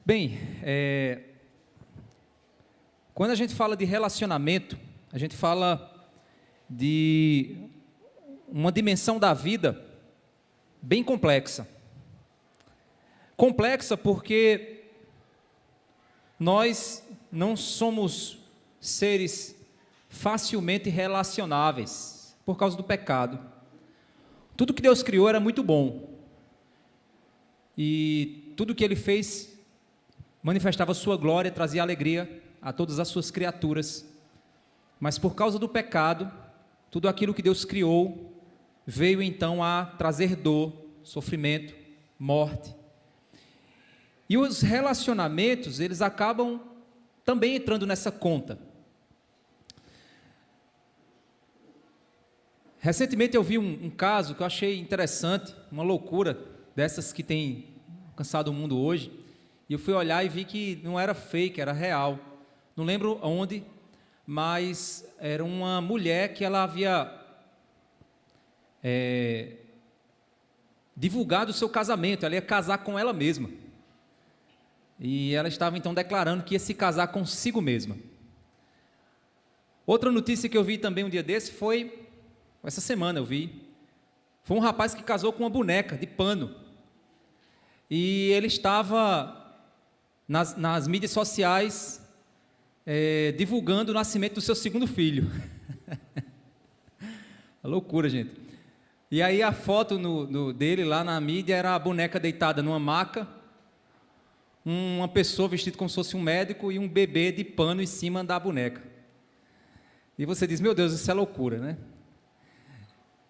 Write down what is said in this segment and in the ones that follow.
Bem, quando a gente fala de relacionamento, a gente fala de uma dimensão da vida bem complexa. Complexa porque nós não somos seres facilmente relacionáveis por causa do pecado. Tudo que Deus criou era muito bom. E tudo que Ele fez manifestava sua glória, trazia alegria a todas as suas criaturas. Mas por causa do pecado, tudo aquilo que Deus criou veio então a trazer dor, sofrimento, morte. E os relacionamentos, eles acabam também entrando nessa conta. Recentemente eu vi um caso que eu achei interessante, uma loucura dessas que tem alcançado o mundo hoje, e eu fui olhar e vi que não era fake, era real. Não lembro onde, mas era uma mulher que ela havia divulgado o seu casamento, ela ia casar com ela mesma. E ela estava então declarando que ia se casar consigo mesma. Outra notícia que eu vi também um dia desse foi, essa semana eu vi, foi um rapaz que casou com uma boneca de pano. E ele estava nas mídias sociais divulgando o nascimento do seu segundo filho. É loucura, gente. E aí a foto dele lá na mídia era a boneca deitada numa maca, uma pessoa vestida como se fosse um médico e um bebê de pano em cima da boneca. E você diz, meu Deus, isso é loucura, né?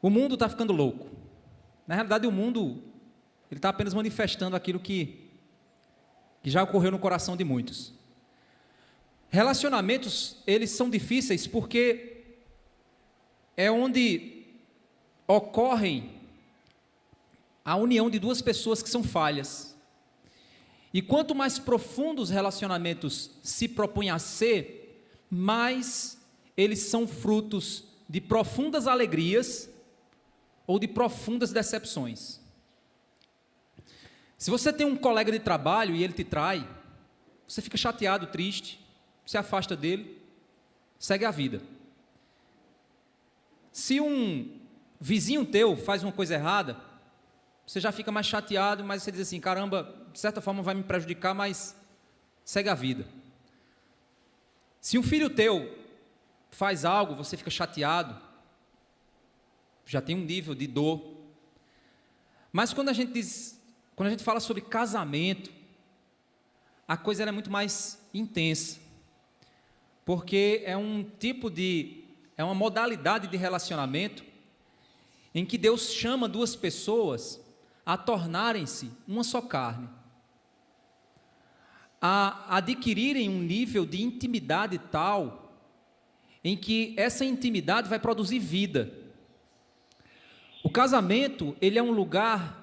O mundo está ficando louco. Na realidade, o mundo ele está apenas manifestando aquilo que já ocorreu no coração de muitos. Relacionamentos, eles são difíceis porque é onde ocorrem a união de duas pessoas que são falhas. E quanto mais profundos os relacionamentos se propõem a ser, mais eles são frutos de profundas alegrias ou de profundas decepções. Se você tem um colega de trabalho e ele te trai, você fica chateado, triste, se afasta dele, segue a vida. Se um vizinho teu faz uma coisa errada, você já fica mais chateado, mas você diz assim, caramba, de certa forma vai me prejudicar, mas segue a vida. Se um filho teu faz algo, você fica chateado, já tem um nível de dor. Mas quando a gente fala sobre casamento, a coisa é muito mais intensa, porque é uma modalidade de relacionamento em que Deus chama duas pessoas a tornarem-se uma só carne, a adquirirem um nível de intimidade tal, em que essa intimidade vai produzir vida. O casamento, ele é um lugar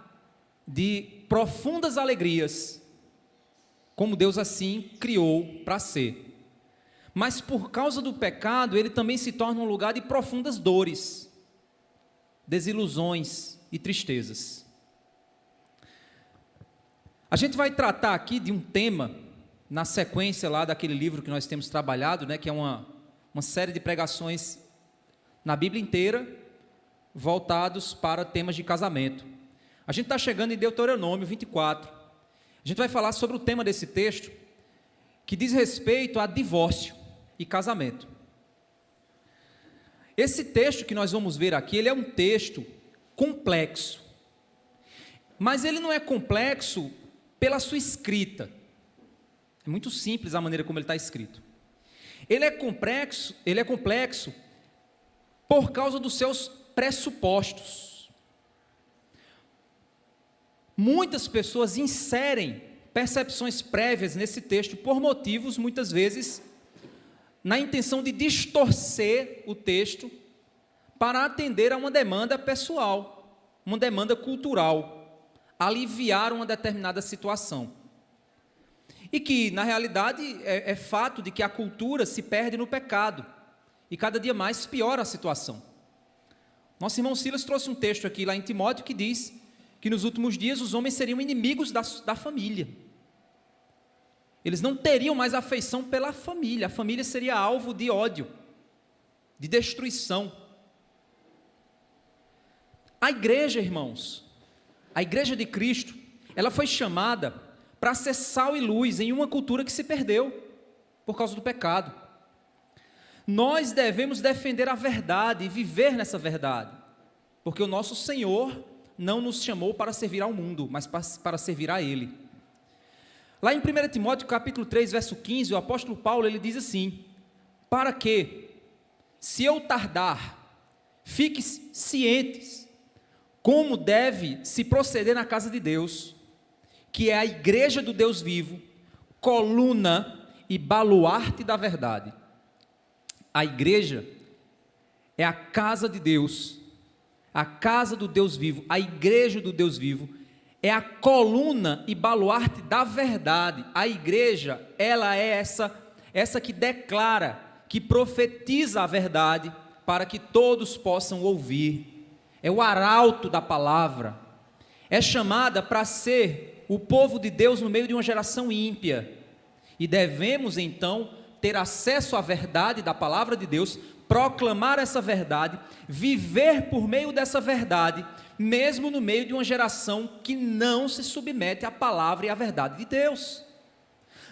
de profundas alegrias, como Deus assim criou para ser. Mas por causa do pecado, ele também se torna um lugar de profundas dores, desilusões e tristezas. A gente vai tratar aqui de um tema, na sequência lá daquele livro que nós temos trabalhado, né, que é uma série de pregações na Bíblia inteira, voltados para temas de casamento. A gente está chegando em Deuteronômio 24. A gente vai falar sobre o tema desse texto, que diz respeito a divórcio e casamento. Esse texto que nós vamos ver aqui, ele é um texto complexo, mas ele não é complexo pela sua escrita. É muito simples a maneira como ele está escrito. Ele é complexo por causa dos seus pressupostos. Muitas pessoas inserem percepções prévias nesse texto por motivos, muitas vezes, na intenção de distorcer o texto para atender a uma demanda pessoal, uma demanda cultural, aliviar uma determinada situação. E que, na realidade, é fato de que a cultura se perde no pecado e cada dia mais piora a situação. Nosso irmão Silas trouxe um texto aqui lá em Timóteo que diz que nos últimos dias os homens seriam inimigos da família. Eles não teriam mais afeição pela família. A família seria alvo de ódio, de destruição. A igreja, irmãos, a igreja de Cristo, ela foi chamada para ser sal e luz em uma cultura que se perdeu por causa do pecado. Nós devemos defender a verdade e viver nessa verdade, porque o nosso Senhor não nos chamou para servir ao mundo, mas para servir a Ele. Lá em 1 Timóteo capítulo 3, verso 15, o apóstolo Paulo ele diz assim: para que, se eu tardar, fiquem cientes como deve se proceder na casa de Deus, que é a igreja do Deus vivo, coluna e baluarte da verdade. A igreja é a casa de Deus, a casa do Deus vivo, a igreja do Deus vivo, é a coluna e baluarte da verdade. A igreja, ela é essa que declara, que profetiza a verdade, para que todos possam ouvir. É o arauto da palavra. É chamada para ser o povo de Deus no meio de uma geração ímpia. E devemos então ter acesso à verdade da palavra de Deus, proclamar essa verdade, viver por meio dessa verdade, mesmo no meio de uma geração que não se submete à palavra e à verdade de Deus.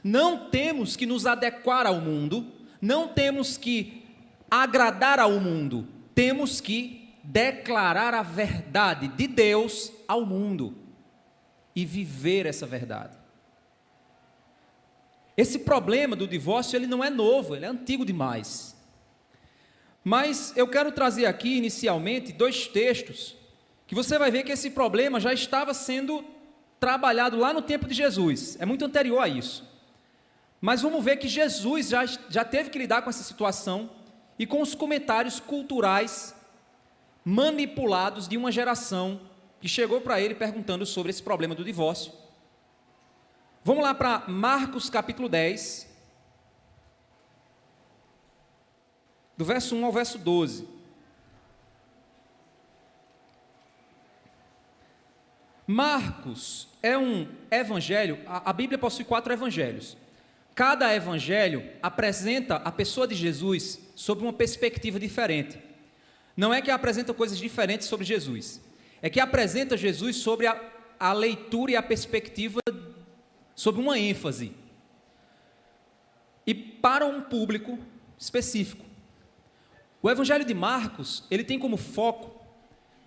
Não temos que nos adequar ao mundo, não temos que agradar ao mundo, temos que declarar a verdade de Deus ao mundo e viver essa verdade. Esse problema do divórcio, ele não é novo, ele é antigo demais. Mas eu quero trazer aqui inicialmente 2 textos que você vai ver que esse problema já estava sendo trabalhado lá no tempo de Jesus, é muito anterior a isso. Mas vamos ver que Jesus já teve que lidar com essa situação e com os comentários culturais manipulados de uma geração que chegou para ele perguntando sobre esse problema do divórcio. Vamos lá para Marcos capítulo 10, do verso 1 ao verso 12. Marcos é um evangelho, a Bíblia possui 4 evangelhos. Cada evangelho apresenta a pessoa de Jesus sob uma perspectiva diferente. Não é que apresenta coisas diferentes sobre Jesus, é que apresenta Jesus sobre a leitura e a perspectiva, sobre uma ênfase, e para um público específico. O evangelho de Marcos, ele tem como foco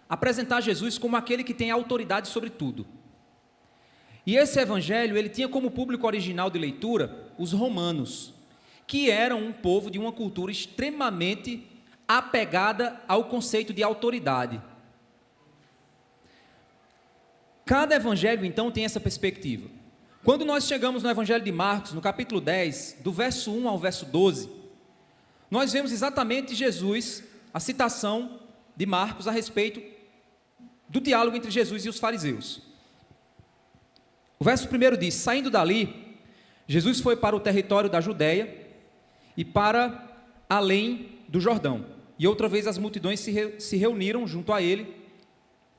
apresentar Jesus como aquele que tem autoridade sobre tudo. E esse evangelho, ele tinha como público original de leitura os romanos, que eram um povo de uma cultura extremamente apegada ao conceito de autoridade. Cada evangelho, então, tem essa perspectiva. Quando nós chegamos no evangelho de Marcos, no capítulo 10, do verso 1 ao verso 12, nós vemos exatamente Jesus, a citação de Marcos a respeito do diálogo entre Jesus e os fariseus. O verso 1 diz: saindo dali, Jesus foi para o território da Judéia e para além do Jordão. E outra vez as multidões se reuniram junto a ele,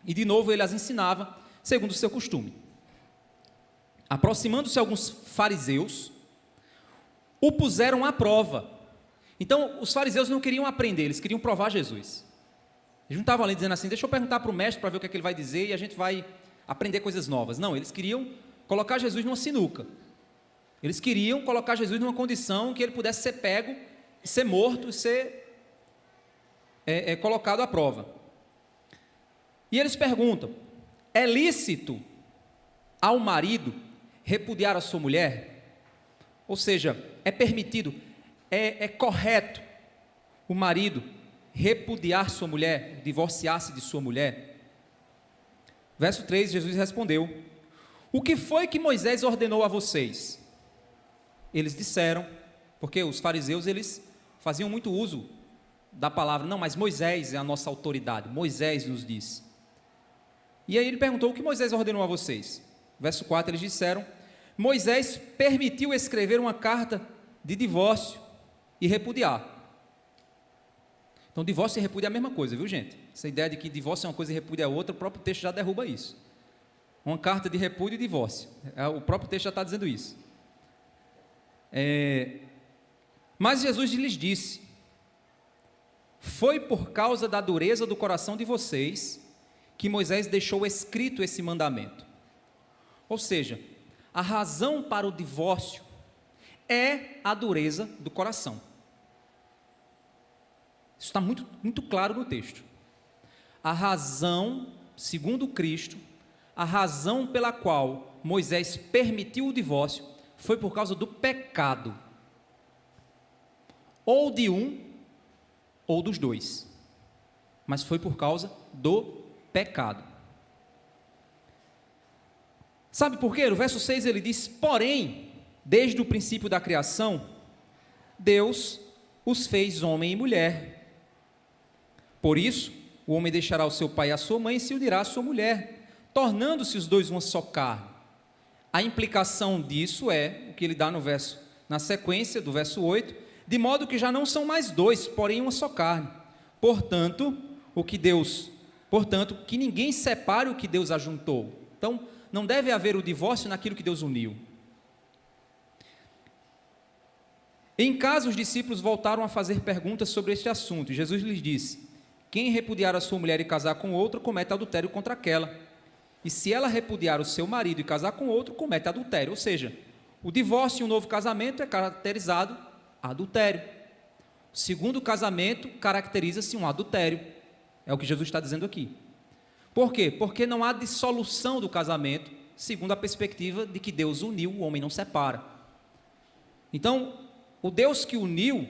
e de novo ele as ensinava, segundo o seu costume. Aproximando-se alguns fariseus, o puseram à prova. Então, os fariseus não queriam aprender, eles queriam provar Jesus. Eles não estavam ali dizendo assim: deixa eu perguntar para o mestre para ver o que é que ele vai dizer e a gente vai aprender coisas novas. Não, eles queriam colocar Jesus numa sinuca. Eles queriam colocar Jesus numa condição que ele pudesse ser pego, ser morto, ser colocado à prova. E eles perguntam: é lícito ao marido repudiar a sua mulher? Ou seja, é permitido, é correto o marido repudiar sua mulher, divorciar-se de sua mulher? Verso 3, Jesus respondeu: o que foi que Moisés ordenou a vocês? Eles disseram, porque os fariseus, eles faziam muito uso da palavra: não, mas Moisés é a nossa autoridade, Moisés nos diz. E aí ele perguntou: o que Moisés ordenou a vocês? Verso 4, eles disseram: Moisés permitiu escrever uma carta de divórcio e repudiar. Então, divórcio e repúdio é a mesma coisa, viu, gente? Essa ideia de que divórcio é uma coisa e repúdio é outra, o próprio texto já derruba isso. Uma carta de repúdio e divórcio. O próprio texto já está dizendo isso. Mas Jesus lhes disse: foi por causa da dureza do coração de vocês que Moisés deixou escrito esse mandamento. Ou seja, a razão para o divórcio é a dureza do coração. Isso está muito, muito claro no texto. A razão, segundo Cristo, a razão pela qual Moisés permitiu o divórcio foi por causa do pecado. Ou de um, ou dos dois. Mas foi por causa do pecado. Sabe por quê? No verso 6 ele diz: porém, desde o princípio da criação, Deus os fez homem e mulher. Por isso, o homem deixará o seu pai e a sua mãe e se unirá à sua mulher, tornando-se os dois uma só carne. A implicação disso é o que ele dá na sequência do verso 8, de modo que já não são mais dois, porém uma só carne. Portanto, que ninguém separe o que Deus ajuntou. Então, não deve haver o divórcio naquilo que Deus uniu. Em casa, os discípulos voltaram a fazer perguntas sobre este assunto, e Jesus lhes disse: quem repudiar a sua mulher e casar com outra, comete adultério contra aquela. E se ela repudiar o seu marido e casar com outro, comete adultério. Ou seja, o divórcio e o novo casamento é caracterizado adultério. O segundo casamento caracteriza-se um adultério. É o que Jesus está dizendo aqui. Por quê? Porque não há dissolução do casamento, segundo a perspectiva de que Deus uniu, o homem não separa. Então, o Deus que uniu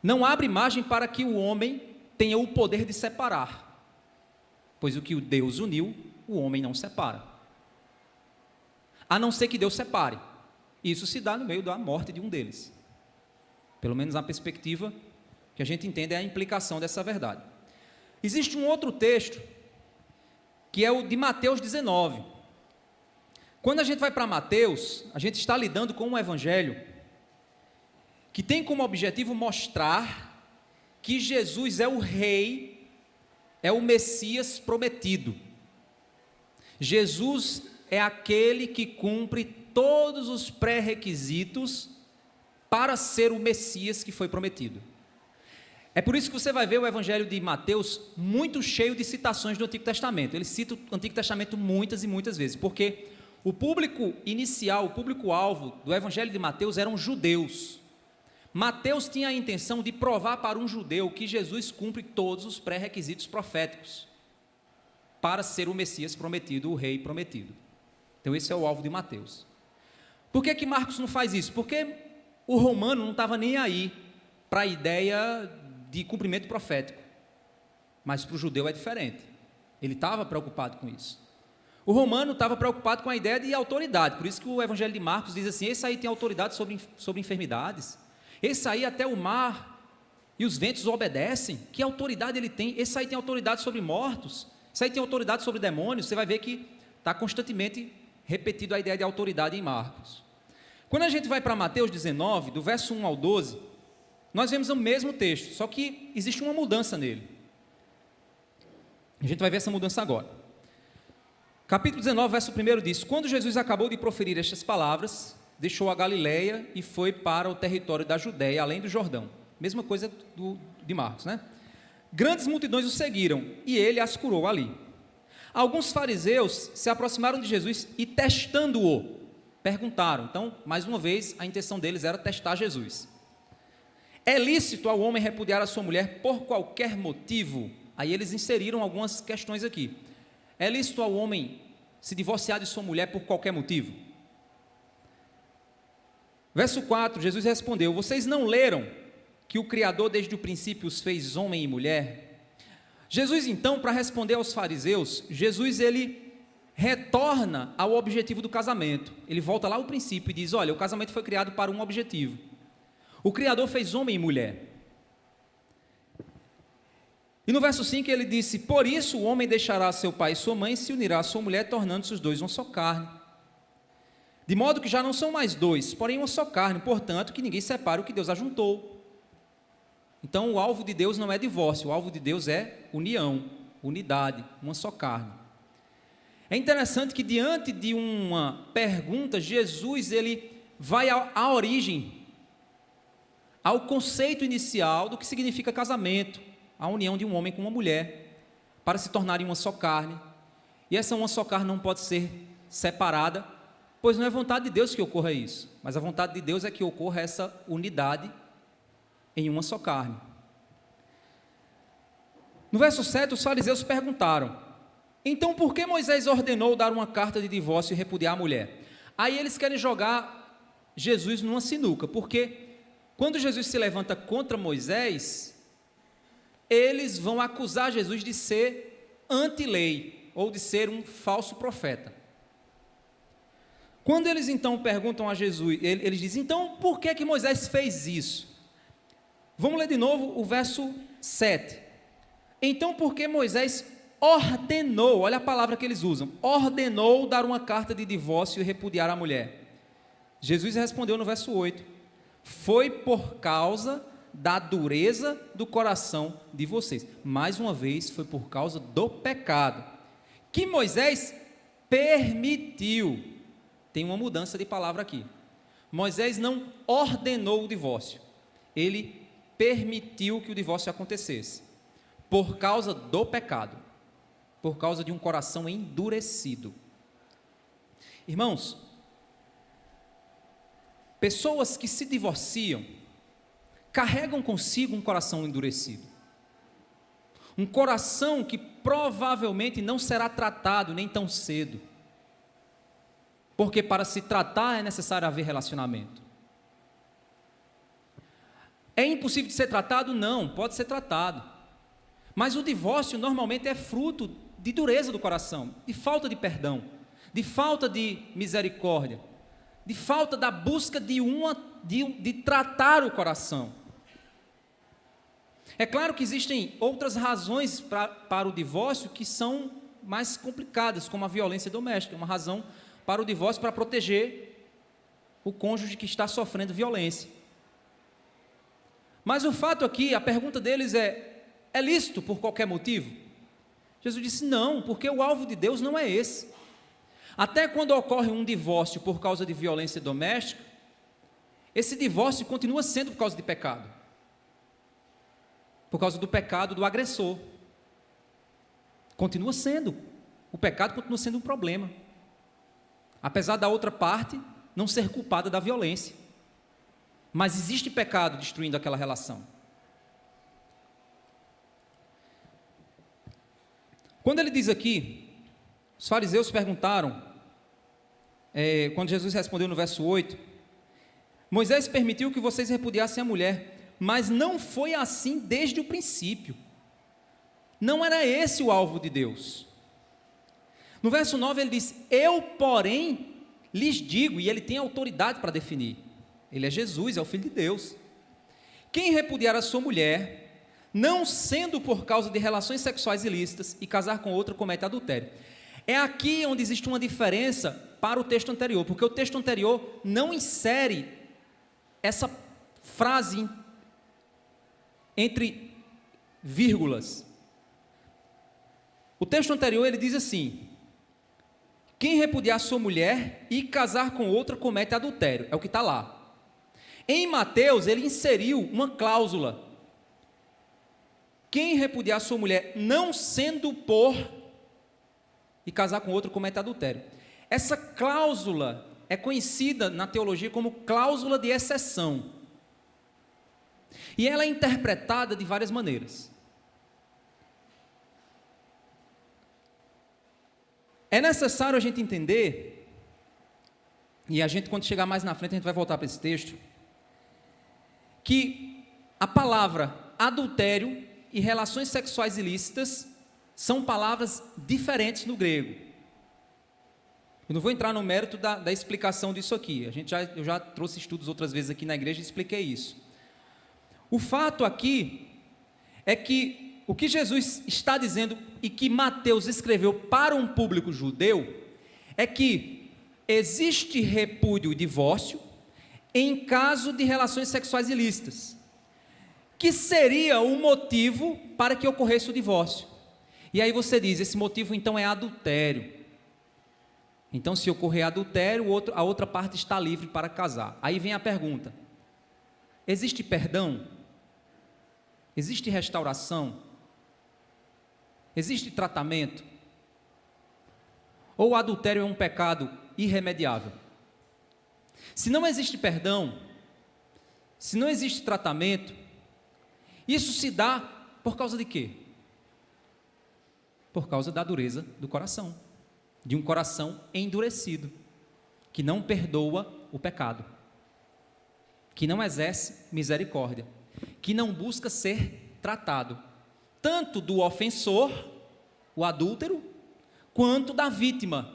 não abre margem para que o homem tenha o poder de separar, pois o que Deus uniu, o homem não separa, a não ser que Deus separe. Isso se dá no meio da morte de um deles, pelo menos na perspectiva que a gente entende é a implicação dessa verdade. Existe um outro texto, que é o de Mateus 19. Quando a gente vai para Mateus, a gente está lidando com um evangelho que tem como objetivo mostrar que Jesus é o rei, é o Messias prometido. Jesus é aquele que cumpre todos os pré-requisitos para ser o Messias que foi prometido. É por isso que você vai ver o evangelho de Mateus muito cheio de citações do Antigo Testamento. Ele cita o Antigo Testamento muitas e muitas vezes, porque o público inicial, o público-alvo do evangelho de Mateus eram judeus. Mateus tinha a intenção de provar para um judeu que Jesus cumpre todos os pré-requisitos proféticos para ser o Messias prometido, o rei prometido. Então esse é o alvo de Mateus. Por que Marcos não faz isso? Porque o romano não estava nem aí para a ideia de cumprimento profético, mas para o judeu é diferente. Ele estava preocupado com isso. O romano estava preocupado com a ideia de autoridade, por isso que o evangelho de Marcos diz assim: esse aí tem autoridade sobre enfermidades, esse aí até o mar e os ventos obedecem. Que autoridade ele tem? Esse aí tem autoridade sobre mortos, esse aí tem autoridade sobre demônios. Você vai ver que está constantemente repetido a ideia de autoridade em Marcos. Quando a gente vai para Mateus 19, do verso 1 ao 12, nós vemos o mesmo texto, só que existe uma mudança nele. A gente vai ver essa mudança agora. Capítulo 19, verso 1 diz: quando Jesus acabou de proferir estas palavras, deixou a Galileia e foi para o território da Judéia, além do Jordão. Mesma coisa de Marcos, né? Grandes multidões o seguiram e ele as curou ali. Alguns fariseus se aproximaram de Jesus e, testando-o, perguntaram. Então, mais uma vez, a intenção deles era testar Jesus. É lícito ao homem repudiar a sua mulher por qualquer motivo? Aí eles inseriram algumas questões aqui. É lícito ao homem se divorciar de sua mulher por qualquer motivo? Verso 4, Jesus respondeu: vocês não leram que o Criador desde o princípio os fez homem e mulher? Jesus então, para responder aos fariseus, ele retorna ao objetivo do casamento. Ele volta lá ao princípio e diz: olha, o casamento foi criado para um objetivo. O Criador fez homem e mulher. E no verso 5 ele disse: por isso o homem deixará seu pai e sua mãe e se unirá à sua mulher, tornando-se os dois uma só carne. De modo que já não são mais dois, porém uma só carne. Portanto, que ninguém separe o que Deus ajuntou. Então o alvo de Deus não é divórcio, o alvo de Deus é união, unidade, uma só carne. É interessante que diante de uma pergunta, Jesus ele vai à origem, ao conceito inicial do que significa casamento, a união de um homem com uma mulher, para se tornarem uma só carne. E essa uma só carne não pode ser separada, pois não é vontade de Deus que ocorra isso, mas a vontade de Deus é que ocorra essa unidade em uma só carne. No verso 7, os fariseus perguntaram: então por que Moisés ordenou dar uma carta de divórcio e repudiar a mulher? Aí eles querem jogar Jesus numa sinuca, porque quando Jesus se levanta contra Moisés, eles vão acusar Jesus de ser anti-lei, ou de ser um falso profeta. Quando eles então perguntam a Jesus, eles dizem: então por que Moisés fez isso? Vamos ler de novo o verso 7. Então por que Moisés ordenou, olha a palavra que eles usam, ordenou dar uma carta de divórcio e repudiar a mulher? Jesus respondeu no verso 8: foi por causa da dureza do coração de vocês. Mais uma vez, foi por causa do pecado que Moisés permitiu. Tem uma mudança de palavra aqui. Moisés não ordenou o divórcio, ele permitiu que o divórcio acontecesse, por causa do pecado, por causa de um coração endurecido. Irmãos, pessoas que se divorciam carregam consigo um coração endurecido, um coração que provavelmente não será tratado nem tão cedo, porque para se tratar é necessário haver relacionamento. É impossível de ser tratado? Não, pode ser tratado, mas o divórcio normalmente é fruto de dureza do coração, de falta de perdão, de falta de misericórdia, de falta da busca de tratar o coração. É claro que existem outras razões para o divórcio que são mais complicadas, como a violência doméstica, uma razão para o divórcio para proteger o cônjuge que está sofrendo violência. Mas o fato aqui, a pergunta deles é lícito por qualquer motivo? Jesus disse: não, porque o alvo de Deus não é esse. Até quando ocorre um divórcio por causa de violência doméstica, esse divórcio continua sendo por causa de pecado, por causa do pecado do agressor. Continua sendo, o pecado continua sendo um problema, apesar da outra parte não ser culpada da violência, mas existe pecado destruindo aquela relação. Quando ele diz aqui, os fariseus perguntaram, quando Jesus respondeu no verso 8, Moisés permitiu que vocês repudiassem a mulher, mas não foi assim desde o princípio. Não era esse o alvo de Deus. No verso 9 ele diz: eu, porém, lhes digo, e ele tem autoridade para definir. Ele é Jesus, é o Filho de Deus. Quem repudiar a sua mulher, não sendo por causa de relações sexuais ilícitas, e casar com outra, comete adultério. É aqui onde existe uma diferença para o texto anterior, porque o texto anterior não insere essa frase entre vírgulas. O texto anterior ele diz assim: quem repudiar sua mulher e casar com outra comete adultério, é o que está lá. Em Mateus ele inseriu uma cláusula: quem repudiar sua mulher não sendo por e casar com outro comete adultério. Essa cláusula é conhecida na teologia como cláusula de exceção, e ela é interpretada de várias maneiras. É necessário a gente entender, e a gente, quando chegar mais na frente, a gente vai voltar para esse texto, que a palavra adultério e relações sexuais ilícitas são palavras diferentes no grego. Eu não vou entrar no mérito da explicação disso aqui, eu já trouxe estudos outras vezes aqui na igreja e expliquei isso. O fato aqui é que o que Jesus está dizendo e que Mateus escreveu para um público judeu é que existe repúdio e divórcio em caso de relações sexuais ilícitas, que seria o motivo para que ocorresse o divórcio. E aí você diz: esse motivo então é adultério. Então, se ocorrer adultério, a outra parte está livre para casar. Aí vem a pergunta: existe perdão? Existe restauração? Existe tratamento? Ou o adultério é um pecado irremediável? Se não existe perdão, se não existe tratamento, isso se dá por causa de quê? Por causa da dureza do coração, de um coração endurecido, que não perdoa o pecado, que não exerce misericórdia, que não busca ser tratado, tanto do ofensor, o adúltero, quanto da vítima,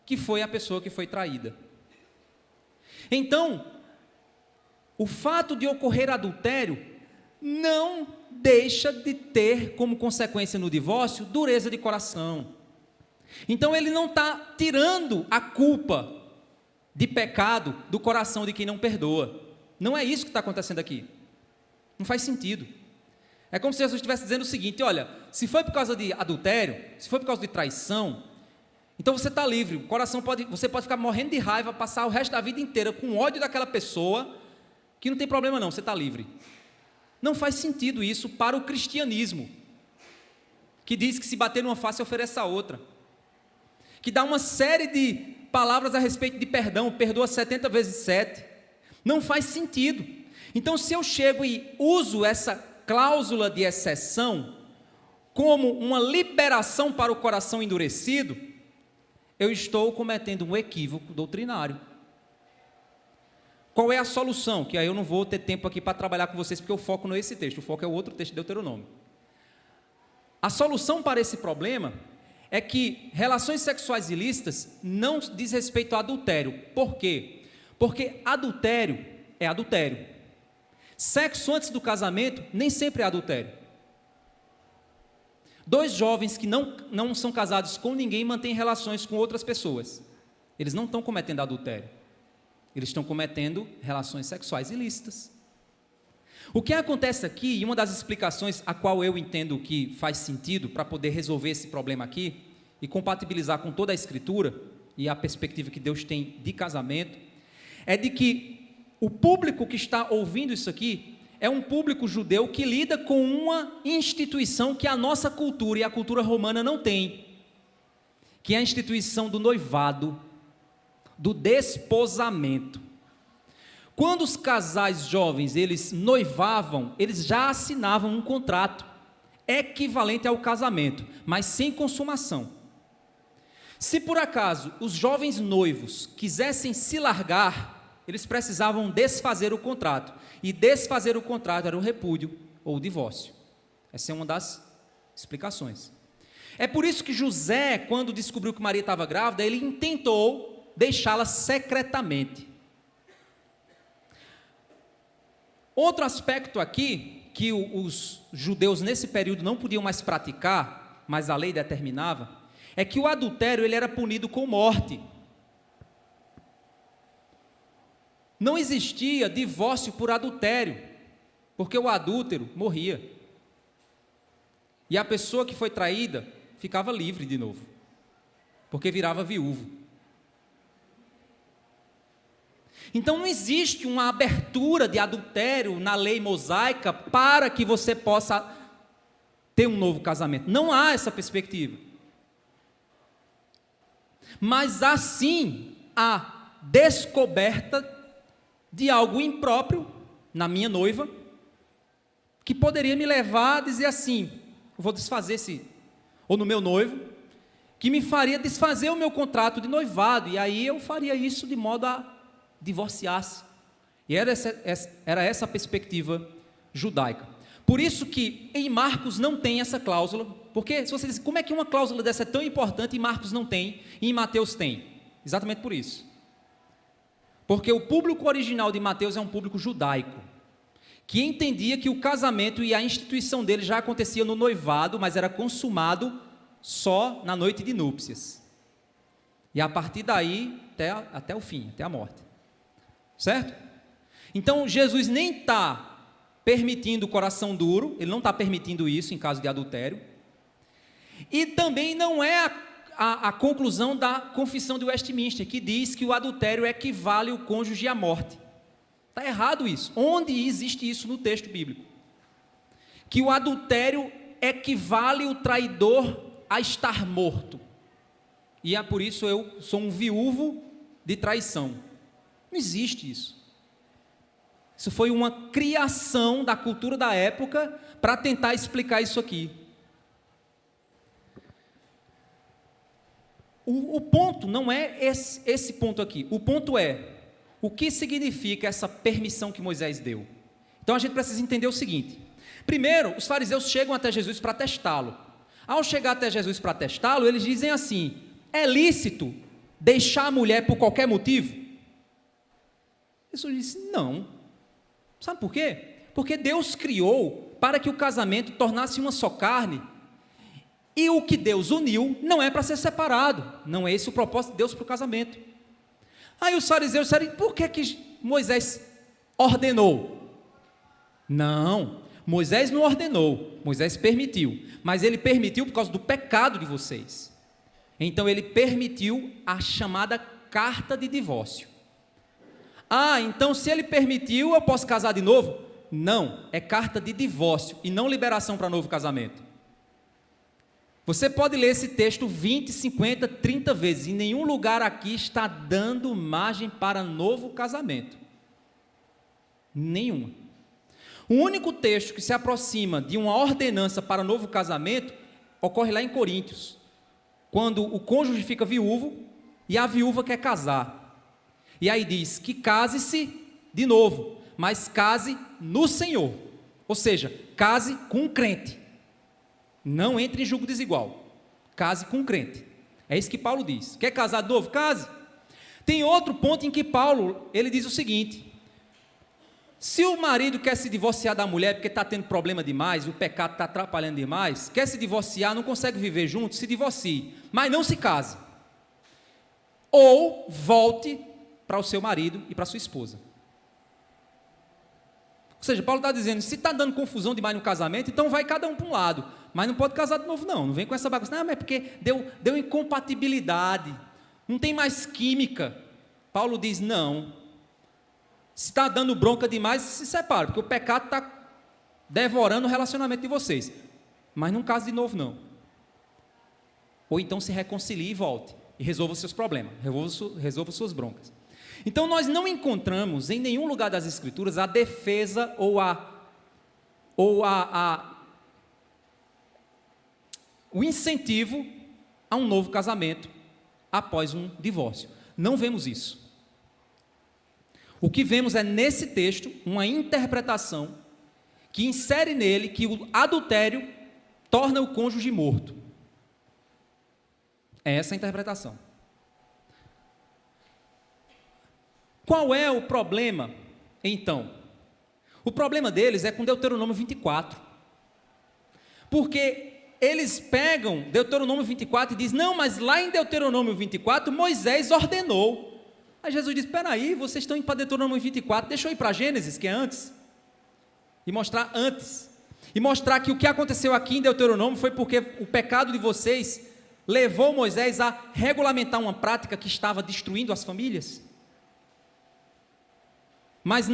que foi a pessoa que foi traída. Então, o fato de ocorrer adultério não deixa de ter como consequência no divórcio dureza de coração. Então ele não está tirando a culpa de pecado do coração de quem não perdoa. Não é isso que está acontecendo aqui. Não faz sentido. É como se Jesus estivesse dizendo o seguinte: olha, se foi por causa de adultério, se foi por causa de traição, então você está livre. O coração você pode ficar morrendo de raiva, passar o resto da vida inteira com ódio daquela pessoa, que não tem problema não, você está livre. Não faz sentido isso para o cristianismo, que diz que se bater numa face ofereça a outra, que dá uma série de palavras a respeito de perdão, perdoa 70 vezes 7, não faz sentido. Então, se eu chego e uso essa cláusula de exceção como uma liberação para o coração endurecido, eu estou cometendo um equívoco doutrinário. Qual é a solução? Que aí eu não vou ter tempo aqui para trabalhar com vocês, porque o foco não é esse texto, o foco é o outro texto de Deuteronômio. A solução para esse problema é que relações sexuais ilícitas não diz respeito a adultério. Por quê? Porque adultério é adultério. Sexo antes do casamento nem sempre é adultério. Dois jovens que não são casados com ninguém mantêm relações com outras pessoas. Eles não estão cometendo adultério. Eles estão cometendo relações sexuais ilícitas. O que acontece aqui, e uma das explicações a qual eu entendo que faz sentido para poder resolver esse problema aqui e compatibilizar com toda a Escritura e a perspectiva que Deus tem de casamento, é de que o público que está ouvindo isso aqui é um público judeu que lida com uma instituição que a nossa cultura e a cultura romana não tem, que é a instituição do noivado, do desposamento. Quando os casais jovens, eles noivavam, eles já assinavam um contrato equivalente ao casamento, mas sem consumação. Se por acaso os jovens noivos quisessem se largar, eles precisavam desfazer o contrato, e desfazer o contrato era o repúdio ou o divórcio. Essa é uma das explicações. É por isso que José, quando descobriu que Maria estava grávida, ele intentou deixá-la secretamente. Outro aspecto aqui, que os judeus nesse período não podiam mais praticar, mas a lei determinava, é que o adultério ele era punido com morte. Não existia divórcio por adultério, porque o adúltero morria. E a pessoa que foi traída ficava livre de novo, porque virava viúvo. Então não existe uma abertura de adultério na lei mosaica para que você possa ter um novo casamento. Não há essa perspectiva. Mas há sim a descoberta de algo impróprio na minha noiva, que poderia me levar a dizer assim: eu vou desfazer ou no meu noivo, que me faria desfazer o meu contrato de noivado, e aí eu faria isso de modo a divorciar-se. E era essa a perspectiva judaica. Por isso que em Marcos não tem essa cláusula, porque se você diz, como é que uma cláusula dessa é tão importante e Marcos não tem, e em Mateus tem? Exatamente por isso. Porque o público original de Mateus é um público judaico, que entendia que o casamento e a instituição dele já acontecia no noivado, mas era consumado só na noite de núpcias. E a partir daí, até o fim, até a morte. Certo? Então, Jesus nem está permitindo o coração duro, ele não está permitindo isso em caso de adultério, e também não é a conclusão da Confissão de Westminster, que diz que o adultério equivale o cônjuge à morte. Está errado isso. Onde existe isso no texto bíblico? Que o adultério equivale o traidor a estar morto. E é por isso eu sou um viúvo de traição. Não existe isso. Isso foi uma criação da cultura da época para tentar explicar isso aqui. O ponto não é esse ponto aqui. O ponto é, o que significa essa permissão que Moisés deu? Então a gente precisa entender o seguinte. Primeiro, os fariseus chegam até Jesus para testá-lo. Ao chegar até Jesus para testá-lo, eles dizem assim: é lícito deixar a mulher por qualquer motivo? Jesus disse: não. Sabe por quê? Porque Deus criou para que o casamento tornasse uma só carne. E o que Deus uniu não é para ser separado. Não é esse o propósito de Deus para o casamento. Aí os fariseus disseram: por que Moisés ordenou? Não, Moisés não ordenou, Moisés permitiu. Mas ele permitiu por causa do pecado de vocês. Então ele permitiu a chamada carta de divórcio. Ah, então se ele permitiu, eu posso casar de novo? Não, é carta de divórcio e não liberação para novo casamento. Você pode ler esse texto 20, 50, 30 vezes, em nenhum lugar aqui está dando margem para novo casamento. Nenhuma. O único texto que se aproxima de uma ordenança para novo casamento ocorre lá em Coríntios, quando o cônjuge fica viúvo e a viúva quer casar. E aí diz que case-se de novo, mas case no Senhor. Ou seja, case com um crente. Não entre em julgo desigual. Case com um crente. É isso que Paulo diz. Quer casar de novo? Case. Tem outro ponto em que Paulo, ele diz o seguinte: se o marido quer se divorciar da mulher porque está tendo problema demais, o pecado está atrapalhando demais, quer se divorciar, não consegue viver junto, se divorcie, mas não se case. Ou volte para o seu marido e para a sua esposa. Ou seja, Paulo está dizendo, se está dando confusão demais no casamento, então vai cada um para um lado, mas não pode casar de novo não, não vem com essa bagunça, não, mas é porque deu incompatibilidade, não tem mais química. Paulo diz, não, se está dando bronca demais, se separa, porque o pecado está devorando o relacionamento de vocês, mas não case de novo não. Ou então se reconcilie e volte, e resolva os seus problemas, resolva suas broncas. Então nós não encontramos em nenhum lugar das Escrituras a defesa o incentivo a um novo casamento após um divórcio. Não vemos isso. O que vemos é nesse texto uma interpretação que insere nele que o adultério torna o cônjuge morto. É essa a interpretação. Qual é o problema, então? O problema deles é com Deuteronômio 24. Porque eles pegam Deuteronômio 24 e dizem, não, mas lá em Deuteronômio 24, Moisés ordenou. Aí Jesus diz, espera aí, vocês estão indo para Deuteronômio 24, deixa eu ir para Gênesis, que é antes. E mostrar antes. E mostrar que o que aconteceu aqui em Deuteronômio foi porque o pecado de vocês levou Moisés a regulamentar uma prática que estava destruindo as famílias. Mas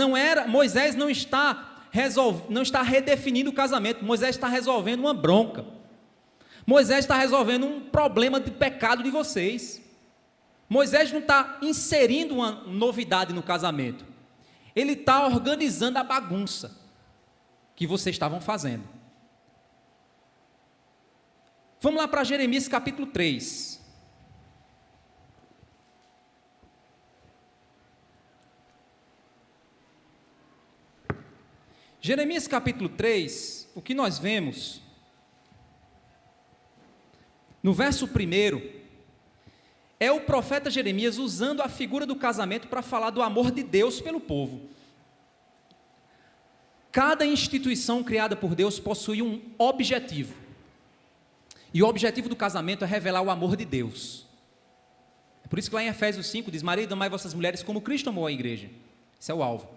Moisés não está redefinindo o casamento, Moisés está resolvendo uma bronca. Moisés está resolvendo um problema de pecado de vocês. Moisés não está inserindo uma novidade no casamento. Ele está organizando a bagunça que vocês estavam fazendo. Vamos lá para Jeremias capítulo 3. Jeremias capítulo 3, o que nós vemos, no verso 1, é o profeta Jeremias usando a figura do casamento para falar do amor de Deus pelo povo. Cada instituição criada por Deus possui um objetivo, e o objetivo do casamento é revelar o amor de Deus. É por isso que lá em Efésios 5 diz, marido, amai vossas mulheres como Cristo amou a igreja. Esse é o alvo.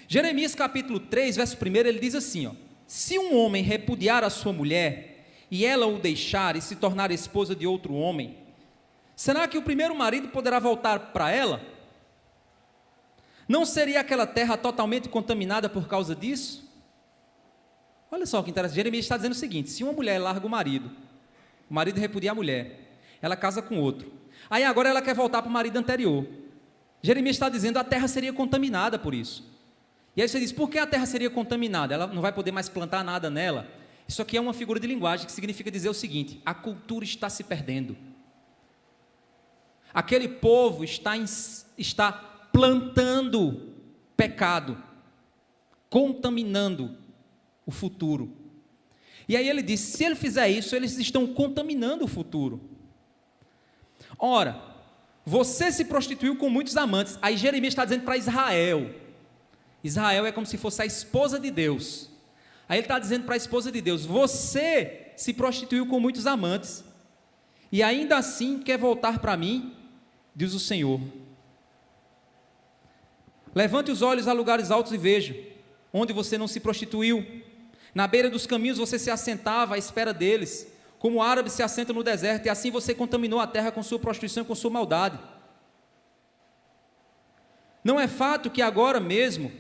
Jeremias capítulo 3, verso 1, ele diz assim, se um homem repudiar a sua mulher, e ela o deixar e se tornar esposa de outro homem, Será que o primeiro marido poderá voltar para ela? Não seria aquela terra totalmente contaminada por causa disso? Olha só que interessante, Jeremias está dizendo o seguinte: se uma mulher larga o marido repudia a mulher, ela casa com outro, aí agora ela quer voltar para o marido anterior. Jeremias está dizendo que a terra seria contaminada por isso. E aí você diz, por que a terra seria contaminada? Ela não vai poder mais plantar nada nela? Isso aqui é uma figura de linguagem que significa dizer o seguinte: a cultura está se perdendo. Aquele povo está plantando pecado, contaminando o futuro. E aí ele diz, se ele fizer isso, eles estão contaminando o futuro. Ora, você se prostituiu com muitos amantes. Aí Jeremias está dizendo para Israel. Israel é como se fosse a esposa de Deus. Aí ele está dizendo para a esposa de Deus, você se prostituiu com muitos amantes, e ainda assim quer voltar para mim, diz o Senhor. Levante os olhos a lugares altos e veja, onde você não se prostituiu. Na beira dos caminhos você se assentava à espera deles, como o árabe se assenta no deserto, e assim você contaminou a terra com sua prostituição e com sua maldade. Não é fato que agora mesmo,